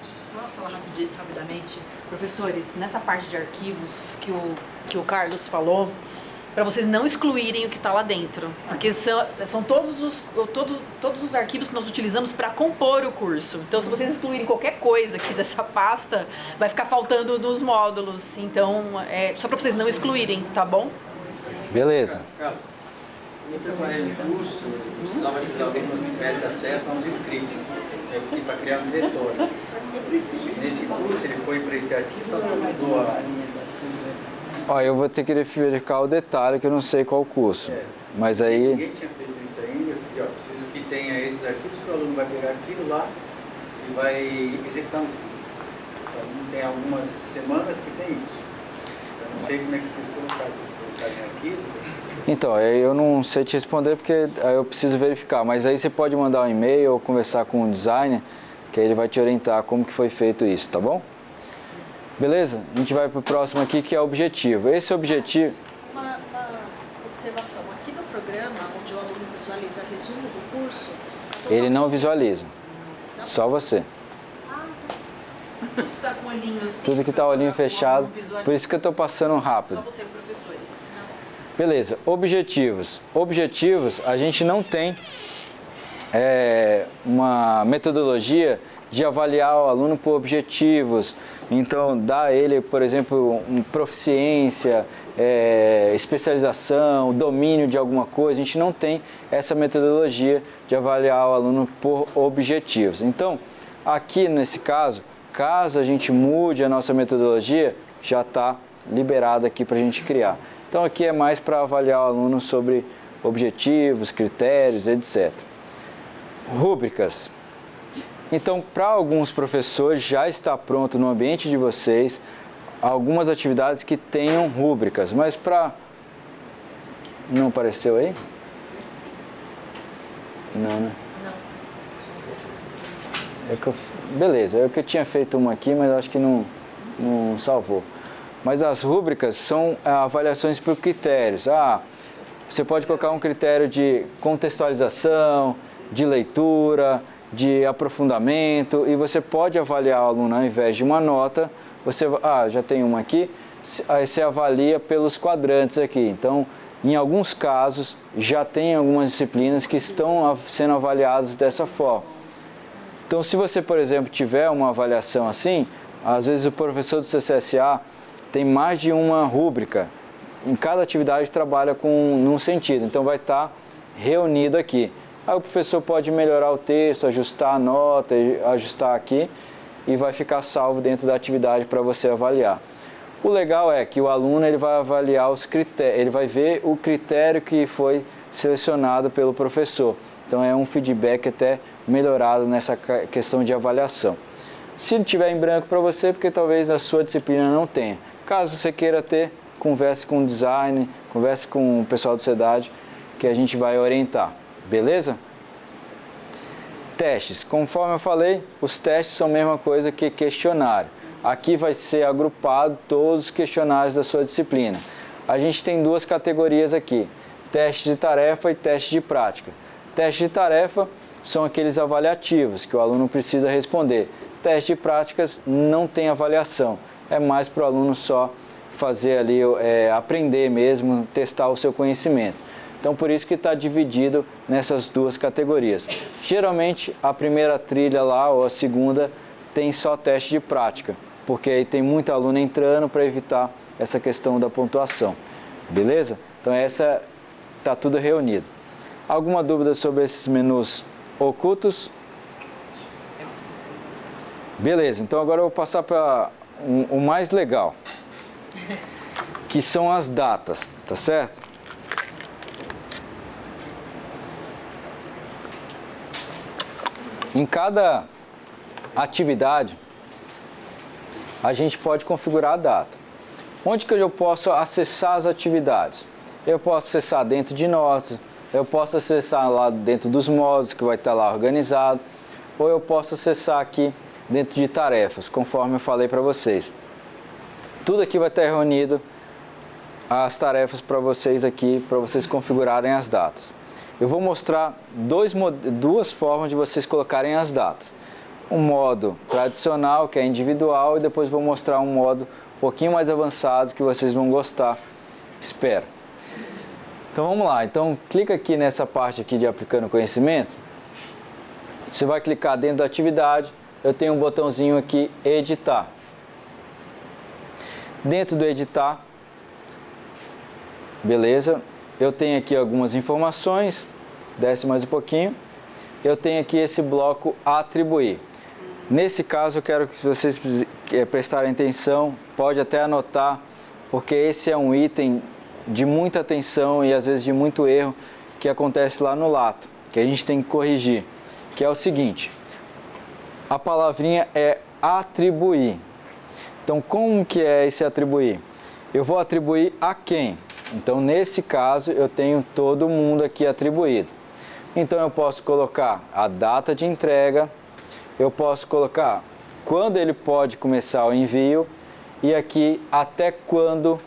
B: só falar rapidamente. Professores, nessa parte de arquivos que o Carlos falou, para vocês não excluírem o que está lá dentro, porque são todos os arquivos que nós utilizamos para compor o curso. Então, se vocês excluírem qualquer coisa aqui dessa pasta, vai ficar faltando nos módulos. Então, só para vocês não excluírem, tá bom?
A: Beleza.
D: Carlos, eu preparei um curso, eu precisava que os alunos tivessem acesso a uns scripts, para criar um diretório. Nesse curso, ele foi para esse arquivo ou usou
A: Ó, eu vou ter que verificar o detalhe, que eu não sei qual curso. Mas aí...
D: Ninguém tinha feito isso ainda. Eu preciso que tenha esses arquivos, que o aluno vai pegar aquilo lá e vai executar no script. Então, tem algumas semanas que tem isso. Eu não sei como é que vocês colocaram. Vocês colocaram arquivos?
A: Então, eu não sei te responder porque eu preciso verificar. Mas aí você pode mandar um e-mail ou conversar com o designer, que aí ele vai te orientar como que foi feito isso, tá bom? Beleza? A gente vai para o próximo aqui, que é o objetivo. Esse objetivo...
C: Uma observação. Aqui no programa, onde o aluno visualiza resumo do curso...
A: Ele não visualiza. Só você.
B: Tudo que está com o olhinho assim.
A: Tudo que está o olhinho fechado. Por isso que eu estou passando rápido.
B: Só vocês, professores.
A: Beleza. Objetivos. Objetivos, a gente não tem uma metodologia de avaliar o aluno por objetivos. Então, dá a ele, por exemplo, proficiência, especialização, domínio de alguma coisa. A gente não tem essa metodologia de avaliar o aluno por objetivos. Então, aqui nesse caso a gente mude a nossa metodologia, já está liberado aqui para a gente criar. Então, aqui é mais para avaliar o aluno sobre objetivos, critérios, etc. Rúbricas. Então, para alguns professores, já está pronto no ambiente de vocês algumas atividades que tenham rúbricas, mas para... Não apareceu aí? Não, né?
E: Não.
A: É que eu... beleza, é o que eu tinha feito uma aqui, mas acho que não salvou. Mas as rúbricas são avaliações por critérios. Você pode colocar um critério de contextualização, de leitura, de aprofundamento, e você pode avaliar o aluno ao invés de uma nota, você, já tem uma aqui, aí você avalia pelos quadrantes aqui. Então, em alguns casos, já tem algumas disciplinas que estão sendo avaliadas dessa forma. Então, se você, por exemplo, tiver uma avaliação assim, às vezes o professor do CCSA tem mais de uma rúbrica. Em cada atividade trabalha num sentido, então vai estar reunido aqui. Aí o professor pode melhorar o texto, ajustar a nota, ajustar aqui e vai ficar salvo dentro da atividade para você avaliar. O legal é que o aluno ele vai avaliar os critérios, ele vai ver o critério que foi selecionado pelo professor. Então é um feedback até melhorado nessa questão de avaliação. Se não tiver em branco para você, porque talvez na sua disciplina não tenha. Caso você queira ter, converse com o design, converse com o pessoal do SEDAD, que a gente vai orientar. Beleza? Testes. Conforme eu falei, os testes são a mesma coisa que questionário. Aqui vai ser agrupado todos os questionários da sua disciplina. A gente tem duas categorias aqui, teste de tarefa e teste de prática. Teste de tarefa são aqueles avaliativos que o aluno precisa responder. Teste de práticas não tem avaliação, é mais para o aluno só fazer ali, aprender mesmo, testar o seu conhecimento. Então, por isso que está dividido nessas duas categorias. Geralmente, a primeira trilha lá, ou a segunda, tem só teste de prática, porque aí tem muito aluno entrando para evitar essa questão da pontuação. Beleza? Então, está tudo reunido. Alguma dúvida sobre esses menus ocultos? Beleza, então agora eu vou passar para o mais legal, que são as datas, tá certo? Em cada atividade, a gente pode configurar a data. Onde que eu posso acessar as atividades? Eu posso acessar dentro de notas, eu posso acessar lá dentro dos módulos, que vai estar lá organizado, ou eu posso acessar aqui dentro de tarefas, conforme eu falei para vocês. Tudo aqui vai estar reunido, as tarefas para vocês aqui, para vocês configurarem as datas. Eu vou mostrar duas formas de vocês colocarem as datas. Um modo tradicional, que é individual, e depois vou mostrar um modo um pouquinho mais avançado que vocês vão gostar. Espero. Então vamos lá. Então clica aqui nessa parte aqui de aplicando conhecimento. Você vai clicar dentro da atividade. Eu tenho um botãozinho aqui, editar. Dentro do editar, beleza, eu tenho aqui algumas informações, desce mais um pouquinho, eu tenho aqui esse bloco atribuir. Nesse caso eu quero que vocês prestarem atenção, pode até anotar, porque esse é um item de muita atenção e às vezes de muito erro que acontece lá no lato, que a gente tem que corrigir, que é o seguinte, a palavrinha é atribuir. Então, como que é esse atribuir? Eu vou atribuir a quem? Então, nesse caso, eu tenho todo mundo aqui atribuído. Então, eu posso colocar a data de entrega, eu posso colocar quando ele pode começar o envio e aqui até quando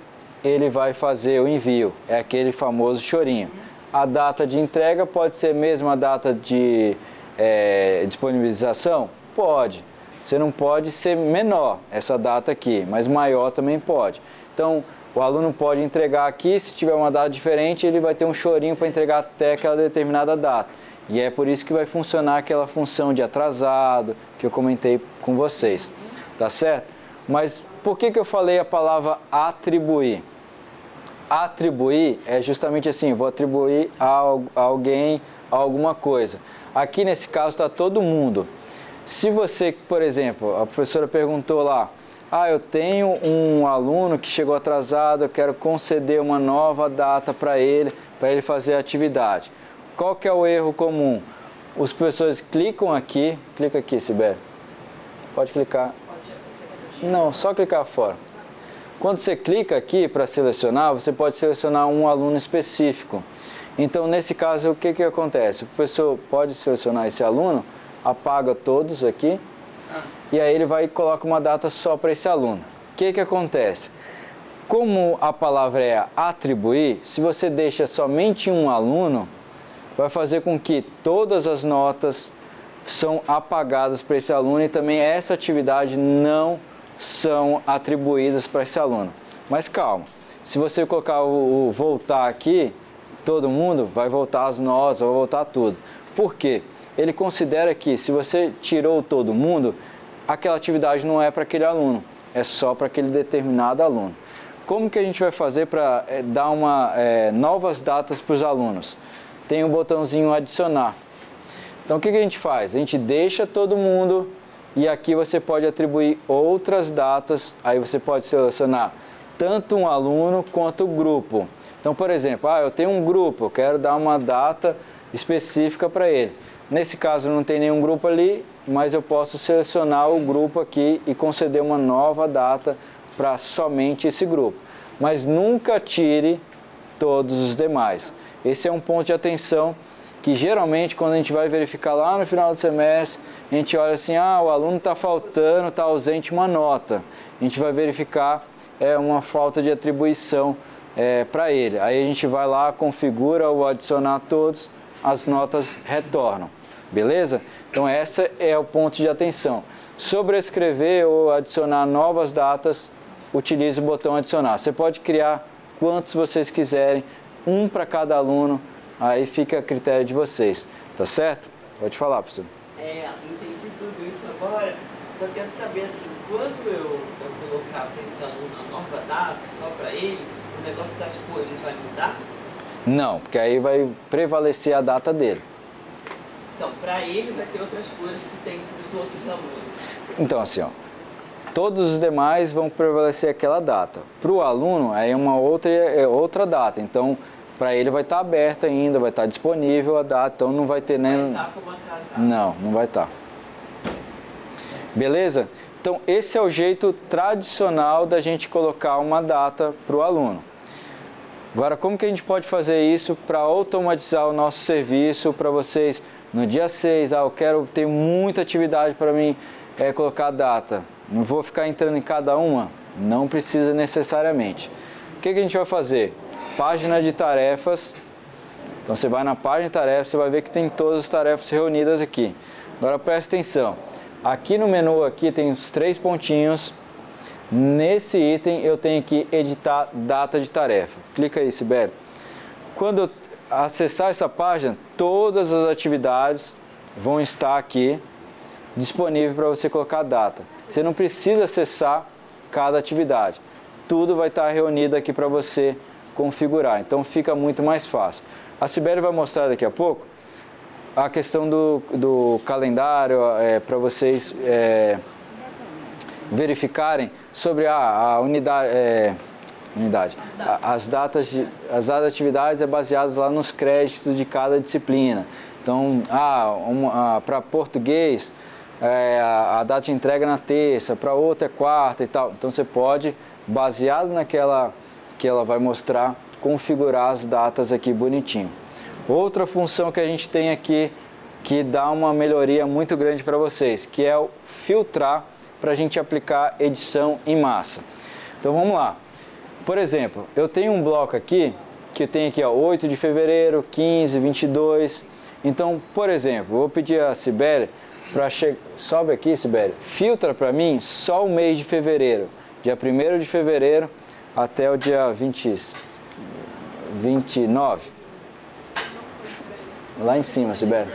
A: ele vai fazer o envio. É aquele famoso chorinho. A data de entrega pode ser mesmo a data de disponibilização? Pode. Você não pode ser menor essa data aqui, mas maior também pode. Então, o aluno pode entregar aqui, se tiver uma data diferente, ele vai ter um chorinho para entregar até aquela determinada data. E é por isso que vai funcionar aquela função de atrasado que eu comentei com vocês. Tá certo? Mas por que eu falei a palavra atribuir? Atribuir é justamente assim, vou atribuir a alguém a alguma coisa. Aqui nesse caso está todo mundo. Se você, por exemplo, a professora perguntou lá, eu tenho um aluno que chegou atrasado, eu quero conceder uma nova data para ele fazer a atividade. Qual que é o erro comum? Os professores clicam aqui, clica aqui, Sibeli. Pode clicar. Não, só clicar fora. Quando você clica aqui para selecionar, você pode selecionar um aluno específico. Então, nesse caso, o que acontece? O professor pode selecionar esse aluno, apaga todos aqui, e aí ele vai e coloca uma data só para esse aluno. O que acontece? Como a palavra é atribuir, se você deixa somente um aluno, vai fazer com que todas as notas são apagadas para esse aluno e também essa atividade não são atribuídas para esse aluno. Mas calma, se você colocar o voltar aqui, todo mundo vai voltar as notas, vai voltar tudo. Por quê? Ele considera que se você tirou todo mundo, aquela atividade não é para aquele aluno, é só para aquele determinado aluno. Como que a gente vai fazer para dar novas datas para os alunos? Tem um botãozinho adicionar. Então o que a gente faz? A gente deixa todo mundo e aqui você pode atribuir outras datas, aí você pode selecionar tanto um aluno quanto o grupo. Então, por exemplo, eu tenho um grupo, eu quero dar uma data específica para ele. Nesse caso não tem nenhum grupo ali, mas eu posso selecionar o grupo aqui e conceder uma nova data para somente esse grupo. Mas nunca tire todos os demais. Esse é um ponto de atenção que geralmente quando a gente vai verificar lá no final do semestre, a gente olha assim, o aluno está faltando, está ausente uma nota. A gente vai verificar uma falta de atribuição para ele. Aí a gente vai lá, configura o adicionar todos, as notas retornam. Beleza? Então esse é o ponto de atenção. Sobrescrever ou adicionar novas datas, utilize o botão adicionar. Você pode criar quantos vocês quiserem, um para cada aluno, aí fica a critério de vocês, tá certo? Pode falar, professor.
F: Entendi tudo isso agora, só quero saber assim, quando eu colocar para esse aluno a nova data, só para ele, o negócio das cores vai mudar?
A: Não, porque aí vai prevalecer a data dele.
F: Então, para ele vai ter outras cores que tem para os outros alunos.
A: Então, assim, todos os demais vão prevalecer aquela data. Para o aluno, aí é uma outra data. Então, para ele vai estar aberto ainda, vai estar disponível a data, então não vai ter nem...
F: Vai estar como atrasado.
A: Não vai estar. Beleza? Então, esse é o jeito tradicional da gente colocar uma data para o aluno. Agora, como que a gente pode fazer isso para automatizar o nosso serviço, para vocês, no dia 6, eu quero ter muita atividade para mim colocar a data. Não vou ficar entrando em cada uma? Não precisa necessariamente. O que a gente vai fazer? Página de tarefas. Então você vai na página de tarefas, você vai ver que tem todas as tarefas reunidas aqui. Agora presta atenção. Aqui no menu aqui tem os 3 pontinhos. Nesse item eu tenho que editar data de tarefa. Clica aí, Sibeli. Quando eu acessar essa página, todas as atividades vão estar aqui disponível para você colocar a data. Você não precisa acessar cada atividade. Tudo vai estar reunido aqui para você configurar. Então fica muito mais fácil. A Sibeli vai mostrar daqui a pouco a questão do calendário para vocês verificarem sobre a unidade. As datas as atividades baseadas lá nos créditos de cada disciplina. Então, para português, a data de entrega na terça, para outra é quarta e tal. Então você pode, baseado naquela que ela vai mostrar, configurar as datas aqui bonitinho. Outra função que a gente tem aqui, que dá uma melhoria muito grande para vocês, que é o filtrar para a gente aplicar edição em massa. Então vamos lá. Por exemplo, eu tenho um bloco aqui, que tem aqui 8 de fevereiro, 15, 22. Então, por exemplo, vou pedir a Sibeli para sobe aqui, Sibeli, filtra para mim só o mês de fevereiro, dia 1º de fevereiro até o dia 29. Lá em cima, Sibeli.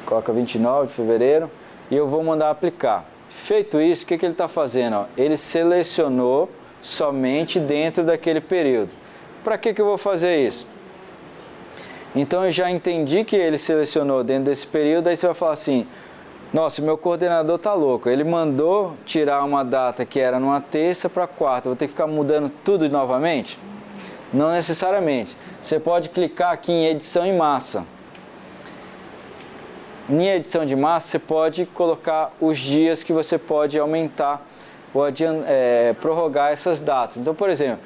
A: Coloca 29 de fevereiro e eu vou mandar aplicar. Feito isso, o que ele está fazendo? Ele selecionou somente dentro daquele período. Para que eu vou fazer isso? Então eu já entendi que ele selecionou dentro desse período, aí você vai falar assim, nossa, meu coordenador tá louco, ele mandou tirar uma data que era numa terça para quarta, vou ter que ficar mudando tudo novamente? Não necessariamente. Você pode clicar aqui em edição em massa. Em edição de massa, você pode colocar os dias que você pode aumentar ou prorrogar essas datas. Então, por exemplo,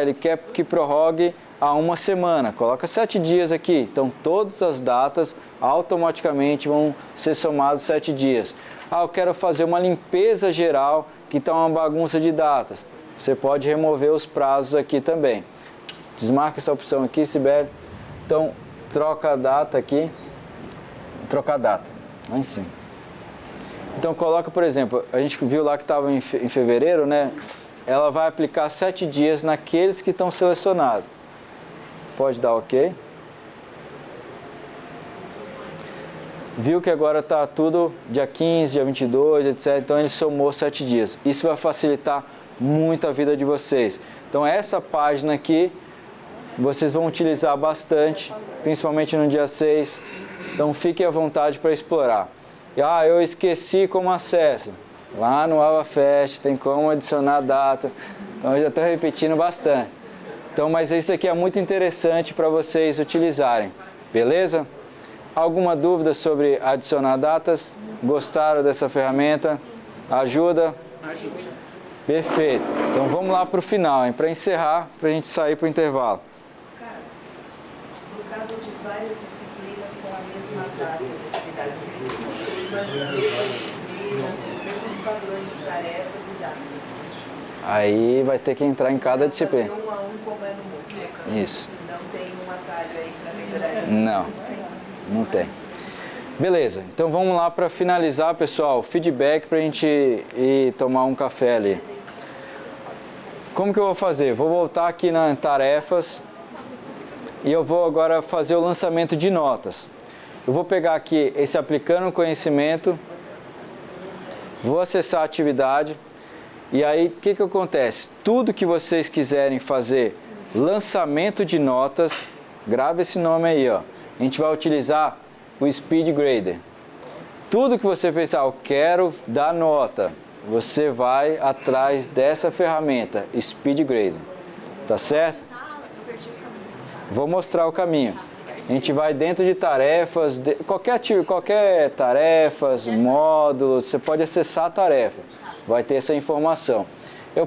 A: ele quer que prorrogue a 1 semana, coloca 7 dias aqui. Então, todas as datas automaticamente vão ser somados 7 dias. Eu quero fazer uma limpeza geral, que está uma bagunça de datas. Você pode remover os prazos aqui também. Desmarca essa opção aqui, Sibeli. Então, troca a data aqui. Trocar a data, lá em cima. Então, coloca, por exemplo, a gente viu lá que estava em fevereiro, né? Ela vai aplicar 7 dias naqueles que estão selecionados. Pode dar OK. Viu que agora está tudo dia 15, dia 22, etc. Então, ele somou 7 dias. Isso vai facilitar muito a vida de vocês. Então, essa página aqui, vocês vão utilizar bastante, principalmente no dia 6. Então, fiquem à vontade para explorar. Eu esqueci como acesso. Lá no AvaFest tem como adicionar data. Então, eu já estou repetindo bastante. Então, mas isso aqui é muito interessante para vocês utilizarem. Beleza? Alguma dúvida sobre adicionar datas? Gostaram dessa ferramenta? Ajuda?
F: Ajuda.
A: Perfeito. Então vamos lá para o final, para encerrar, para a gente sair para o intervalo.
I: No caso de várias disciplinas com a mesma data de atividade, as mesmas disciplinas, os mesmos padrões de tarefas e datas.
A: Aí vai ter que entrar em cada disciplina.
I: Fazer 1 a 1 como é no MOOC.
A: Isso.
I: Não tem um atalho aí para melhorar isso.
A: Não tem. Beleza, então vamos lá para finalizar, pessoal, feedback para a gente ir tomar um café ali. Como que eu vou fazer? Vou voltar aqui nas tarefas e eu vou agora fazer o lançamento de notas. Eu vou pegar aqui esse aplicando conhecimento, vou acessar a atividade e aí o que acontece? Tudo que vocês quiserem fazer lançamento de notas, grave esse nome aí, ó. A gente vai utilizar o Speed Grader. Tudo que você pensar, eu quero dar nota, você vai atrás dessa ferramenta, Speed Grader. Tá certo? Vou mostrar o caminho. A gente vai dentro de tarefas, qualquer tarefas, módulos, você pode acessar a tarefa. Vai ter essa informação. Eu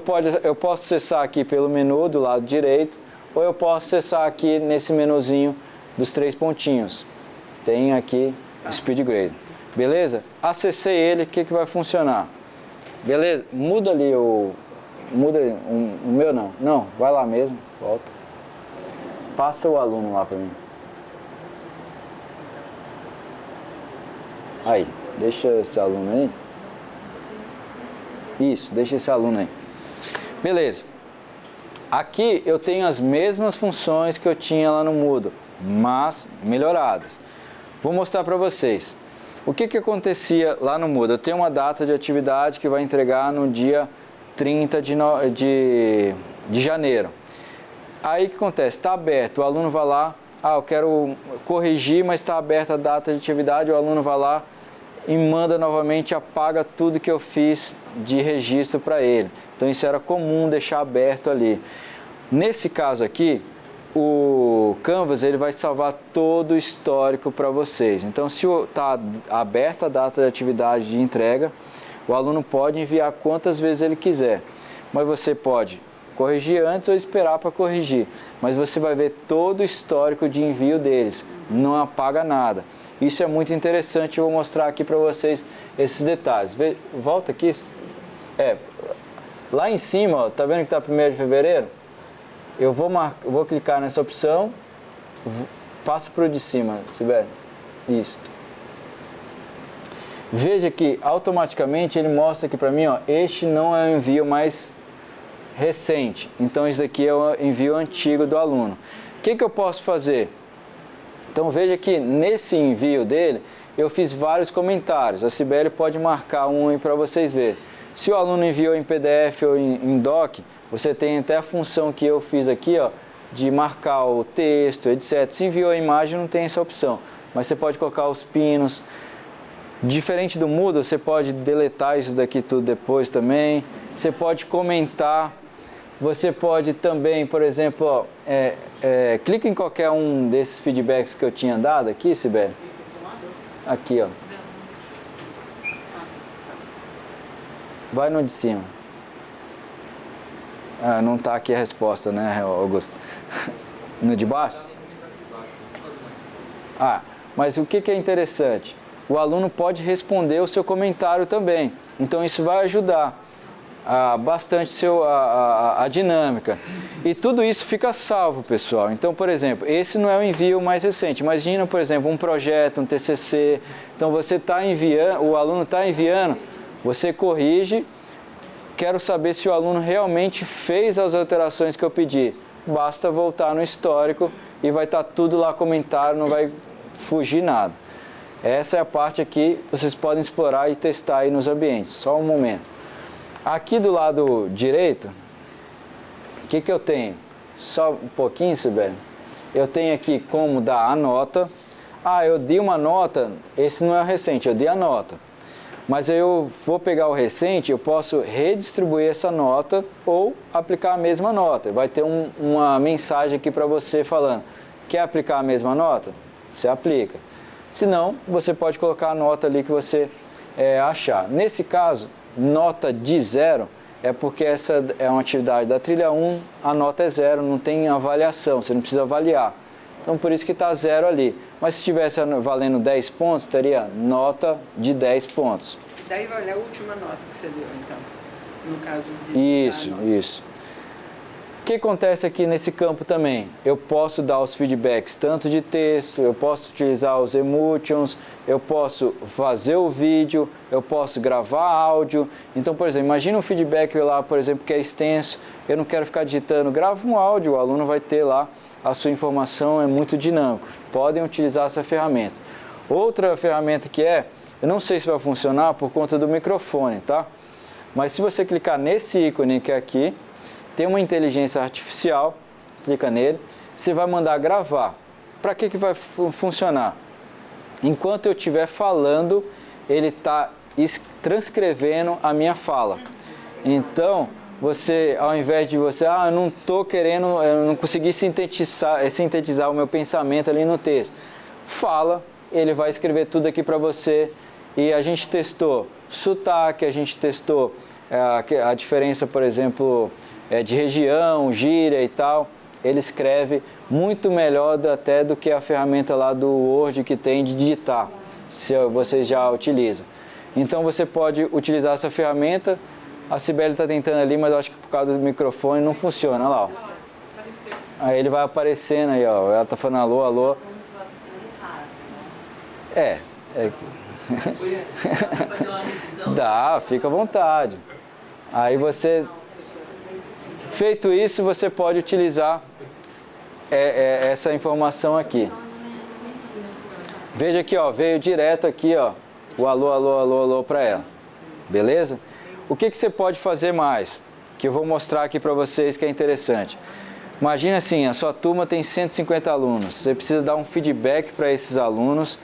A: posso acessar aqui pelo menu do lado direito, ou eu posso acessar aqui nesse menuzinho dos 3 pontinhos. Tem aqui Speed Grader. Beleza? Acessei ele, o que vai funcionar? Beleza? Muda ali o meu não. Não, vai lá mesmo, volta. Passa o aluno lá para mim. Aí, deixa esse aluno aí. Isso, deixa esse aluno aí. Beleza. Aqui eu tenho as mesmas funções que eu tinha lá no Moodle, mas melhoradas. Vou mostrar para vocês. O que acontecia lá no Moodle? Eu tenho uma data de atividade que vai entregar no dia 30 de janeiro. Aí o que acontece? Está aberto, o aluno vai lá, eu quero corrigir, mas está aberta a data de atividade, o aluno vai lá e manda novamente, apaga tudo que eu fiz de registro para ele. Então isso era comum deixar aberto ali. Nesse caso aqui, o Canvas ele vai salvar todo o histórico para vocês. Então se está aberta a data de atividade de entrega, o aluno pode enviar quantas vezes ele quiser. Mas você pode corrigir antes ou esperar para corrigir. Mas você vai ver todo o histórico de envio deles. Não apaga nada. Isso é muito interessante, eu vou mostrar aqui para vocês esses detalhes. Volta aqui. Lá em cima, ó, tá vendo que está 1º de fevereiro? Eu vou clicar nessa opção, passa para o de cima, Sibeli. Isso. Veja que automaticamente ele mostra aqui para mim, ó, este não é o envio mais recente. Então isso aqui é o envio antigo do aluno. O que eu posso fazer? Então veja que nesse envio dele, eu fiz vários comentários. A Sibeli pode marcar um aí para vocês verem. Se o aluno enviou em PDF ou em doc, você tem até a função que eu fiz aqui, ó, de marcar o texto, etc. Se enviou a imagem, não tem essa opção. Mas você pode colocar os pinos. Diferente do Moodle, você pode deletar isso daqui tudo depois também. Você pode comentar. Você pode também, por exemplo, ó, clica em qualquer um desses feedbacks que eu tinha dado aqui, Sibeli. Aqui, ó. Vai no de cima. Ah, não está aqui a resposta, né, Augusto? No de baixo? Ah, mas o que é interessante? O aluno pode responder o seu comentário também. Então isso vai ajudar bastante a dinâmica. E tudo isso fica salvo, pessoal. Então, por exemplo, esse não é o envio mais recente. Imagina, por exemplo, um projeto, um TCC. Então você está enviando, o aluno está enviando, você corrige. Quero saber se o aluno realmente fez as alterações que eu pedi. Basta voltar no histórico e vai estar tudo lá comentado, não vai fugir nada. Essa é a parte aqui que vocês podem explorar e testar aí nos ambientes. Só um momento. Aqui do lado direito, o que eu tenho? Só um pouquinho, Sibeli. Eu tenho aqui como dar a nota. Ah, eu dei uma nota, esse não é o recente, eu dei a nota. Mas eu vou pegar o recente, eu posso redistribuir essa nota ou aplicar a mesma nota. Vai ter uma mensagem aqui para você falando, quer aplicar a mesma nota? Você aplica. Se não, você pode colocar a nota ali que você achar. Nesse caso, nota de 0 é porque essa é uma atividade da trilha 1, a nota é 0, não tem avaliação, você não precisa avaliar. Então, por isso que está 0 ali. Mas se estivesse valendo 10 pontos, teria nota de 10 pontos.
F: Daí vai olhar a última nota que você deu, então, no caso de...
A: Isso. O que acontece aqui nesse campo também? Eu posso dar os feedbacks tanto de texto, eu posso utilizar os emotions, eu posso fazer o vídeo, eu posso gravar áudio. Então, por exemplo, imagina um feedback lá, por exemplo, que é extenso, eu não quero ficar digitando, grava um áudio, o aluno vai ter lá a sua informação, é muito dinâmico. Podem utilizar essa ferramenta. Outra ferramenta que eu não sei se vai funcionar por conta do microfone, tá? Mas se você clicar nesse ícone que é aqui, tem uma inteligência artificial, clica nele, você vai mandar gravar. Para que vai funcionar? Enquanto eu estiver falando, ele está transcrevendo a minha fala. Então, você, ao invés de você, eu não estou querendo, eu não consegui sintetizar o meu pensamento ali no texto. Fala, ele vai escrever tudo aqui para você. E a gente testou sotaque, a gente testou a diferença, por exemplo, de região, gíria e tal. Ele escreve muito melhor até do que a ferramenta lá do Word que tem de digitar, se vocês já utilizam. Então você pode utilizar essa ferramenta. A Sibeli está tentando ali, mas eu acho que por causa do microfone não funciona. Olha lá, ó. Aí ele vai aparecendo aí, ó. Ela está falando alô, alô.
F: Fazer uma revisão?
A: Dá, fica à vontade. Aí você, feito isso, você pode utilizar essa informação aqui. Veja aqui, ó, veio direto aqui, ó, o alô, alô, alô, alô para ela. Beleza? O que você pode fazer mais? Que eu vou mostrar aqui para vocês que é interessante. Imagina assim, a sua turma tem 150 alunos. Você precisa dar um feedback para esses alunos.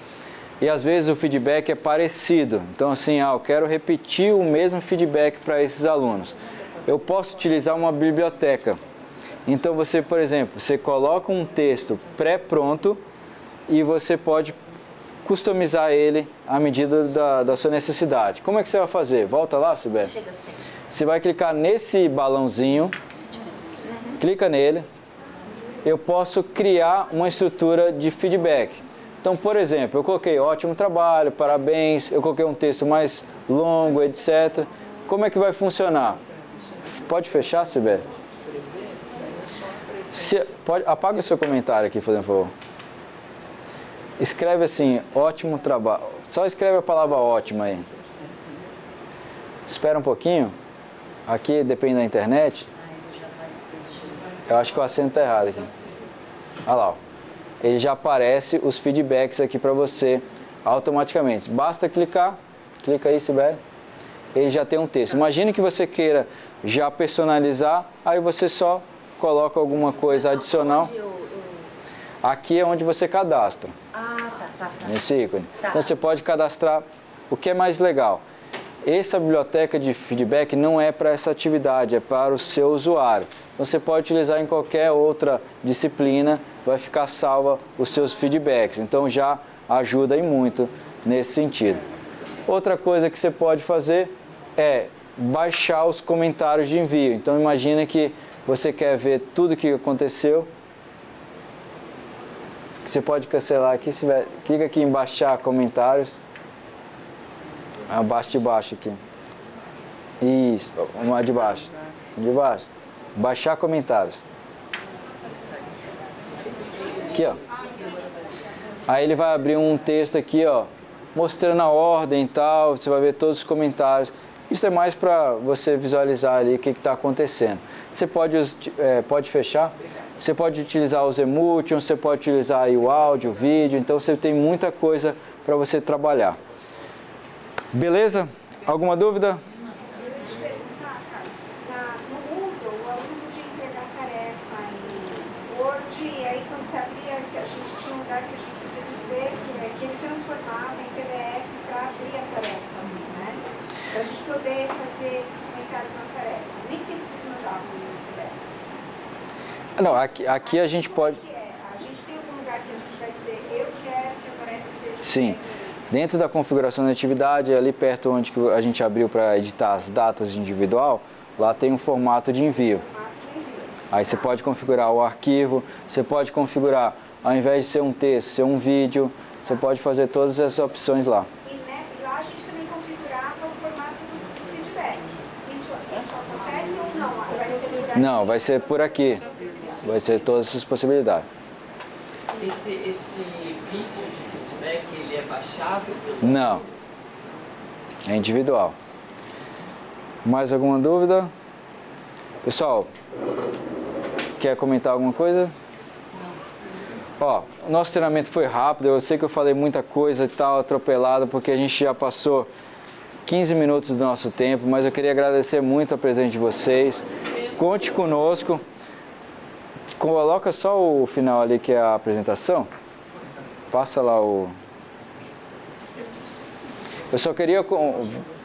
A: E às vezes o feedback é parecido. Então assim, eu quero repetir o mesmo feedback para esses alunos. Eu posso utilizar uma biblioteca. Então você, por exemplo, você coloca um texto pré-pronto e você pode customizar ele à medida da sua necessidade. Como é que você vai fazer? Volta lá, Sibeli. Você vai clicar nesse balãozinho, clica nele. Eu posso criar uma estrutura de feedback. Então, por exemplo, eu coloquei ótimo trabalho, parabéns, eu coloquei um texto mais longo, etc. Como é que vai funcionar? Pode fechar, Sibeli? Apaga o seu comentário aqui, por favor. Escreve assim, ótimo trabalho. Só escreve a palavra ótimo aí. Espera um pouquinho. Aqui depende da internet. Eu acho que o acento está errado aqui. Olha lá, ó. Ele já aparece os feedbacks aqui para você automaticamente. Basta clicar, clica aí, Sibeli. Ele já tem um texto. Imagine que você queira já personalizar, aí você só coloca alguma coisa adicional. Aqui é onde você cadastra.
E: Tá.
A: Nesse ícone. Então você pode cadastrar. O que é mais legal? Essa biblioteca de feedback não é para essa atividade, é para o seu usuário. Então você pode utilizar em qualquer outra disciplina, vai ficar salva os seus feedbacks. Então já ajuda aí muito nesse sentido. Outra coisa que você pode fazer é baixar os comentários de envio. Então imagina que você quer ver tudo o que aconteceu. Você pode cancelar aqui, clica aqui em baixar comentários. Abaixo de baixo aqui. Isso, uma de baixo. De baixo. Baixar comentários. Aqui, ó. Aí ele vai abrir um texto aqui, ó, mostrando a ordem e tal, você vai ver todos os comentários. Isso é mais para você visualizar ali o que está acontecendo. Você pode fechar, você pode utilizar os emotions, você pode utilizar aí o áudio, o vídeo, então você tem muita coisa para você trabalhar. Beleza? Alguma dúvida?
J: No Moodle, o aluno podia entregar a tarefa em Word, e aí quando se abria, a gente tinha um lugar que a gente podia dizer que ele transformava em PDF para abrir a tarefa, né? Para a gente poder fazer esses comentários na tarefa. Nem sempre eles mandavam no PDF.
A: Não, aqui a gente pode...
J: A gente tem algum lugar que a gente vai dizer, eu quero que a tarefa seja...
A: Sim. Dentro da configuração da atividade, ali perto onde a gente abriu para editar as datas individual, lá tem um formato de envio. Aí você pode configurar o arquivo, você pode configurar, ao invés de ser um texto, ser um vídeo, você pode fazer todas essas opções lá.
J: E lá a gente também configurava o formato do feedback. Isso acontece ou não? Vai ser por aqui?
A: Não, vai ser por aqui. Vai ser todas essas possibilidades.
F: Esse vídeo de feedback, ele é baixável?
A: Não. É individual. Mais alguma dúvida? Pessoal, quer comentar alguma coisa? Ó, o nosso treinamento foi rápido, eu sei que eu falei muita coisa e tal, atropelado, porque a gente já passou 15 minutos do nosso tempo, mas eu queria agradecer muito a presença de vocês. Conte conosco. Coloca só o final ali, que é a apresentação. Passa lá o... Eu só queria...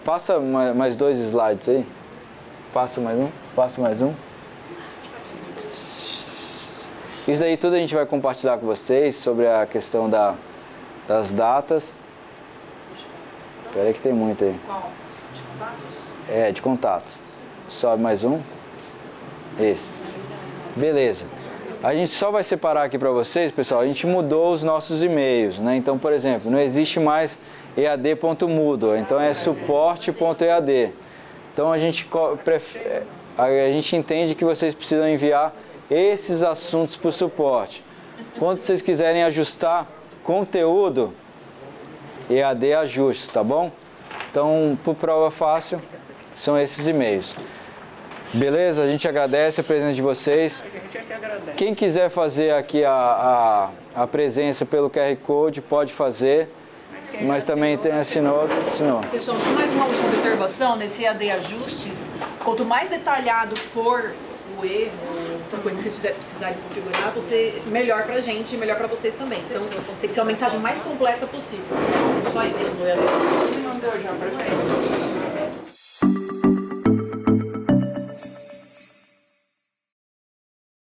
A: Passa mais 2 slides aí. Passa mais um. Passa mais um. Isso aí tudo a gente vai compartilhar com vocês sobre a questão das datas. Espera aí que tem muito aí. É, de contatos. Sobe mais um. Esse. Beleza. A gente só vai separar aqui para vocês, pessoal, a gente mudou os nossos e-mails, né? Então, por exemplo, não existe mais ead.moodle, então é suporte.ead. Então a gente entende que vocês precisam enviar esses assuntos para o suporte. Quando vocês quiserem ajustar conteúdo, EAD ajustes, tá bom? Então, por prova fácil, são esses e-mails. Beleza? A gente agradece a presença de vocês. Quem quiser fazer aqui a presença pelo QR Code, pode fazer. Mas também tem assinou.
B: Pessoal, só mais uma última observação nesse EAD ajustes. Quanto mais detalhado for o erro, outra coisa que vocês precisarem configurar, melhor pra gente e melhor pra vocês também. Então tem que ser uma mensagem mais completa possível. Só isso.
F: Ele mandou já pra gente.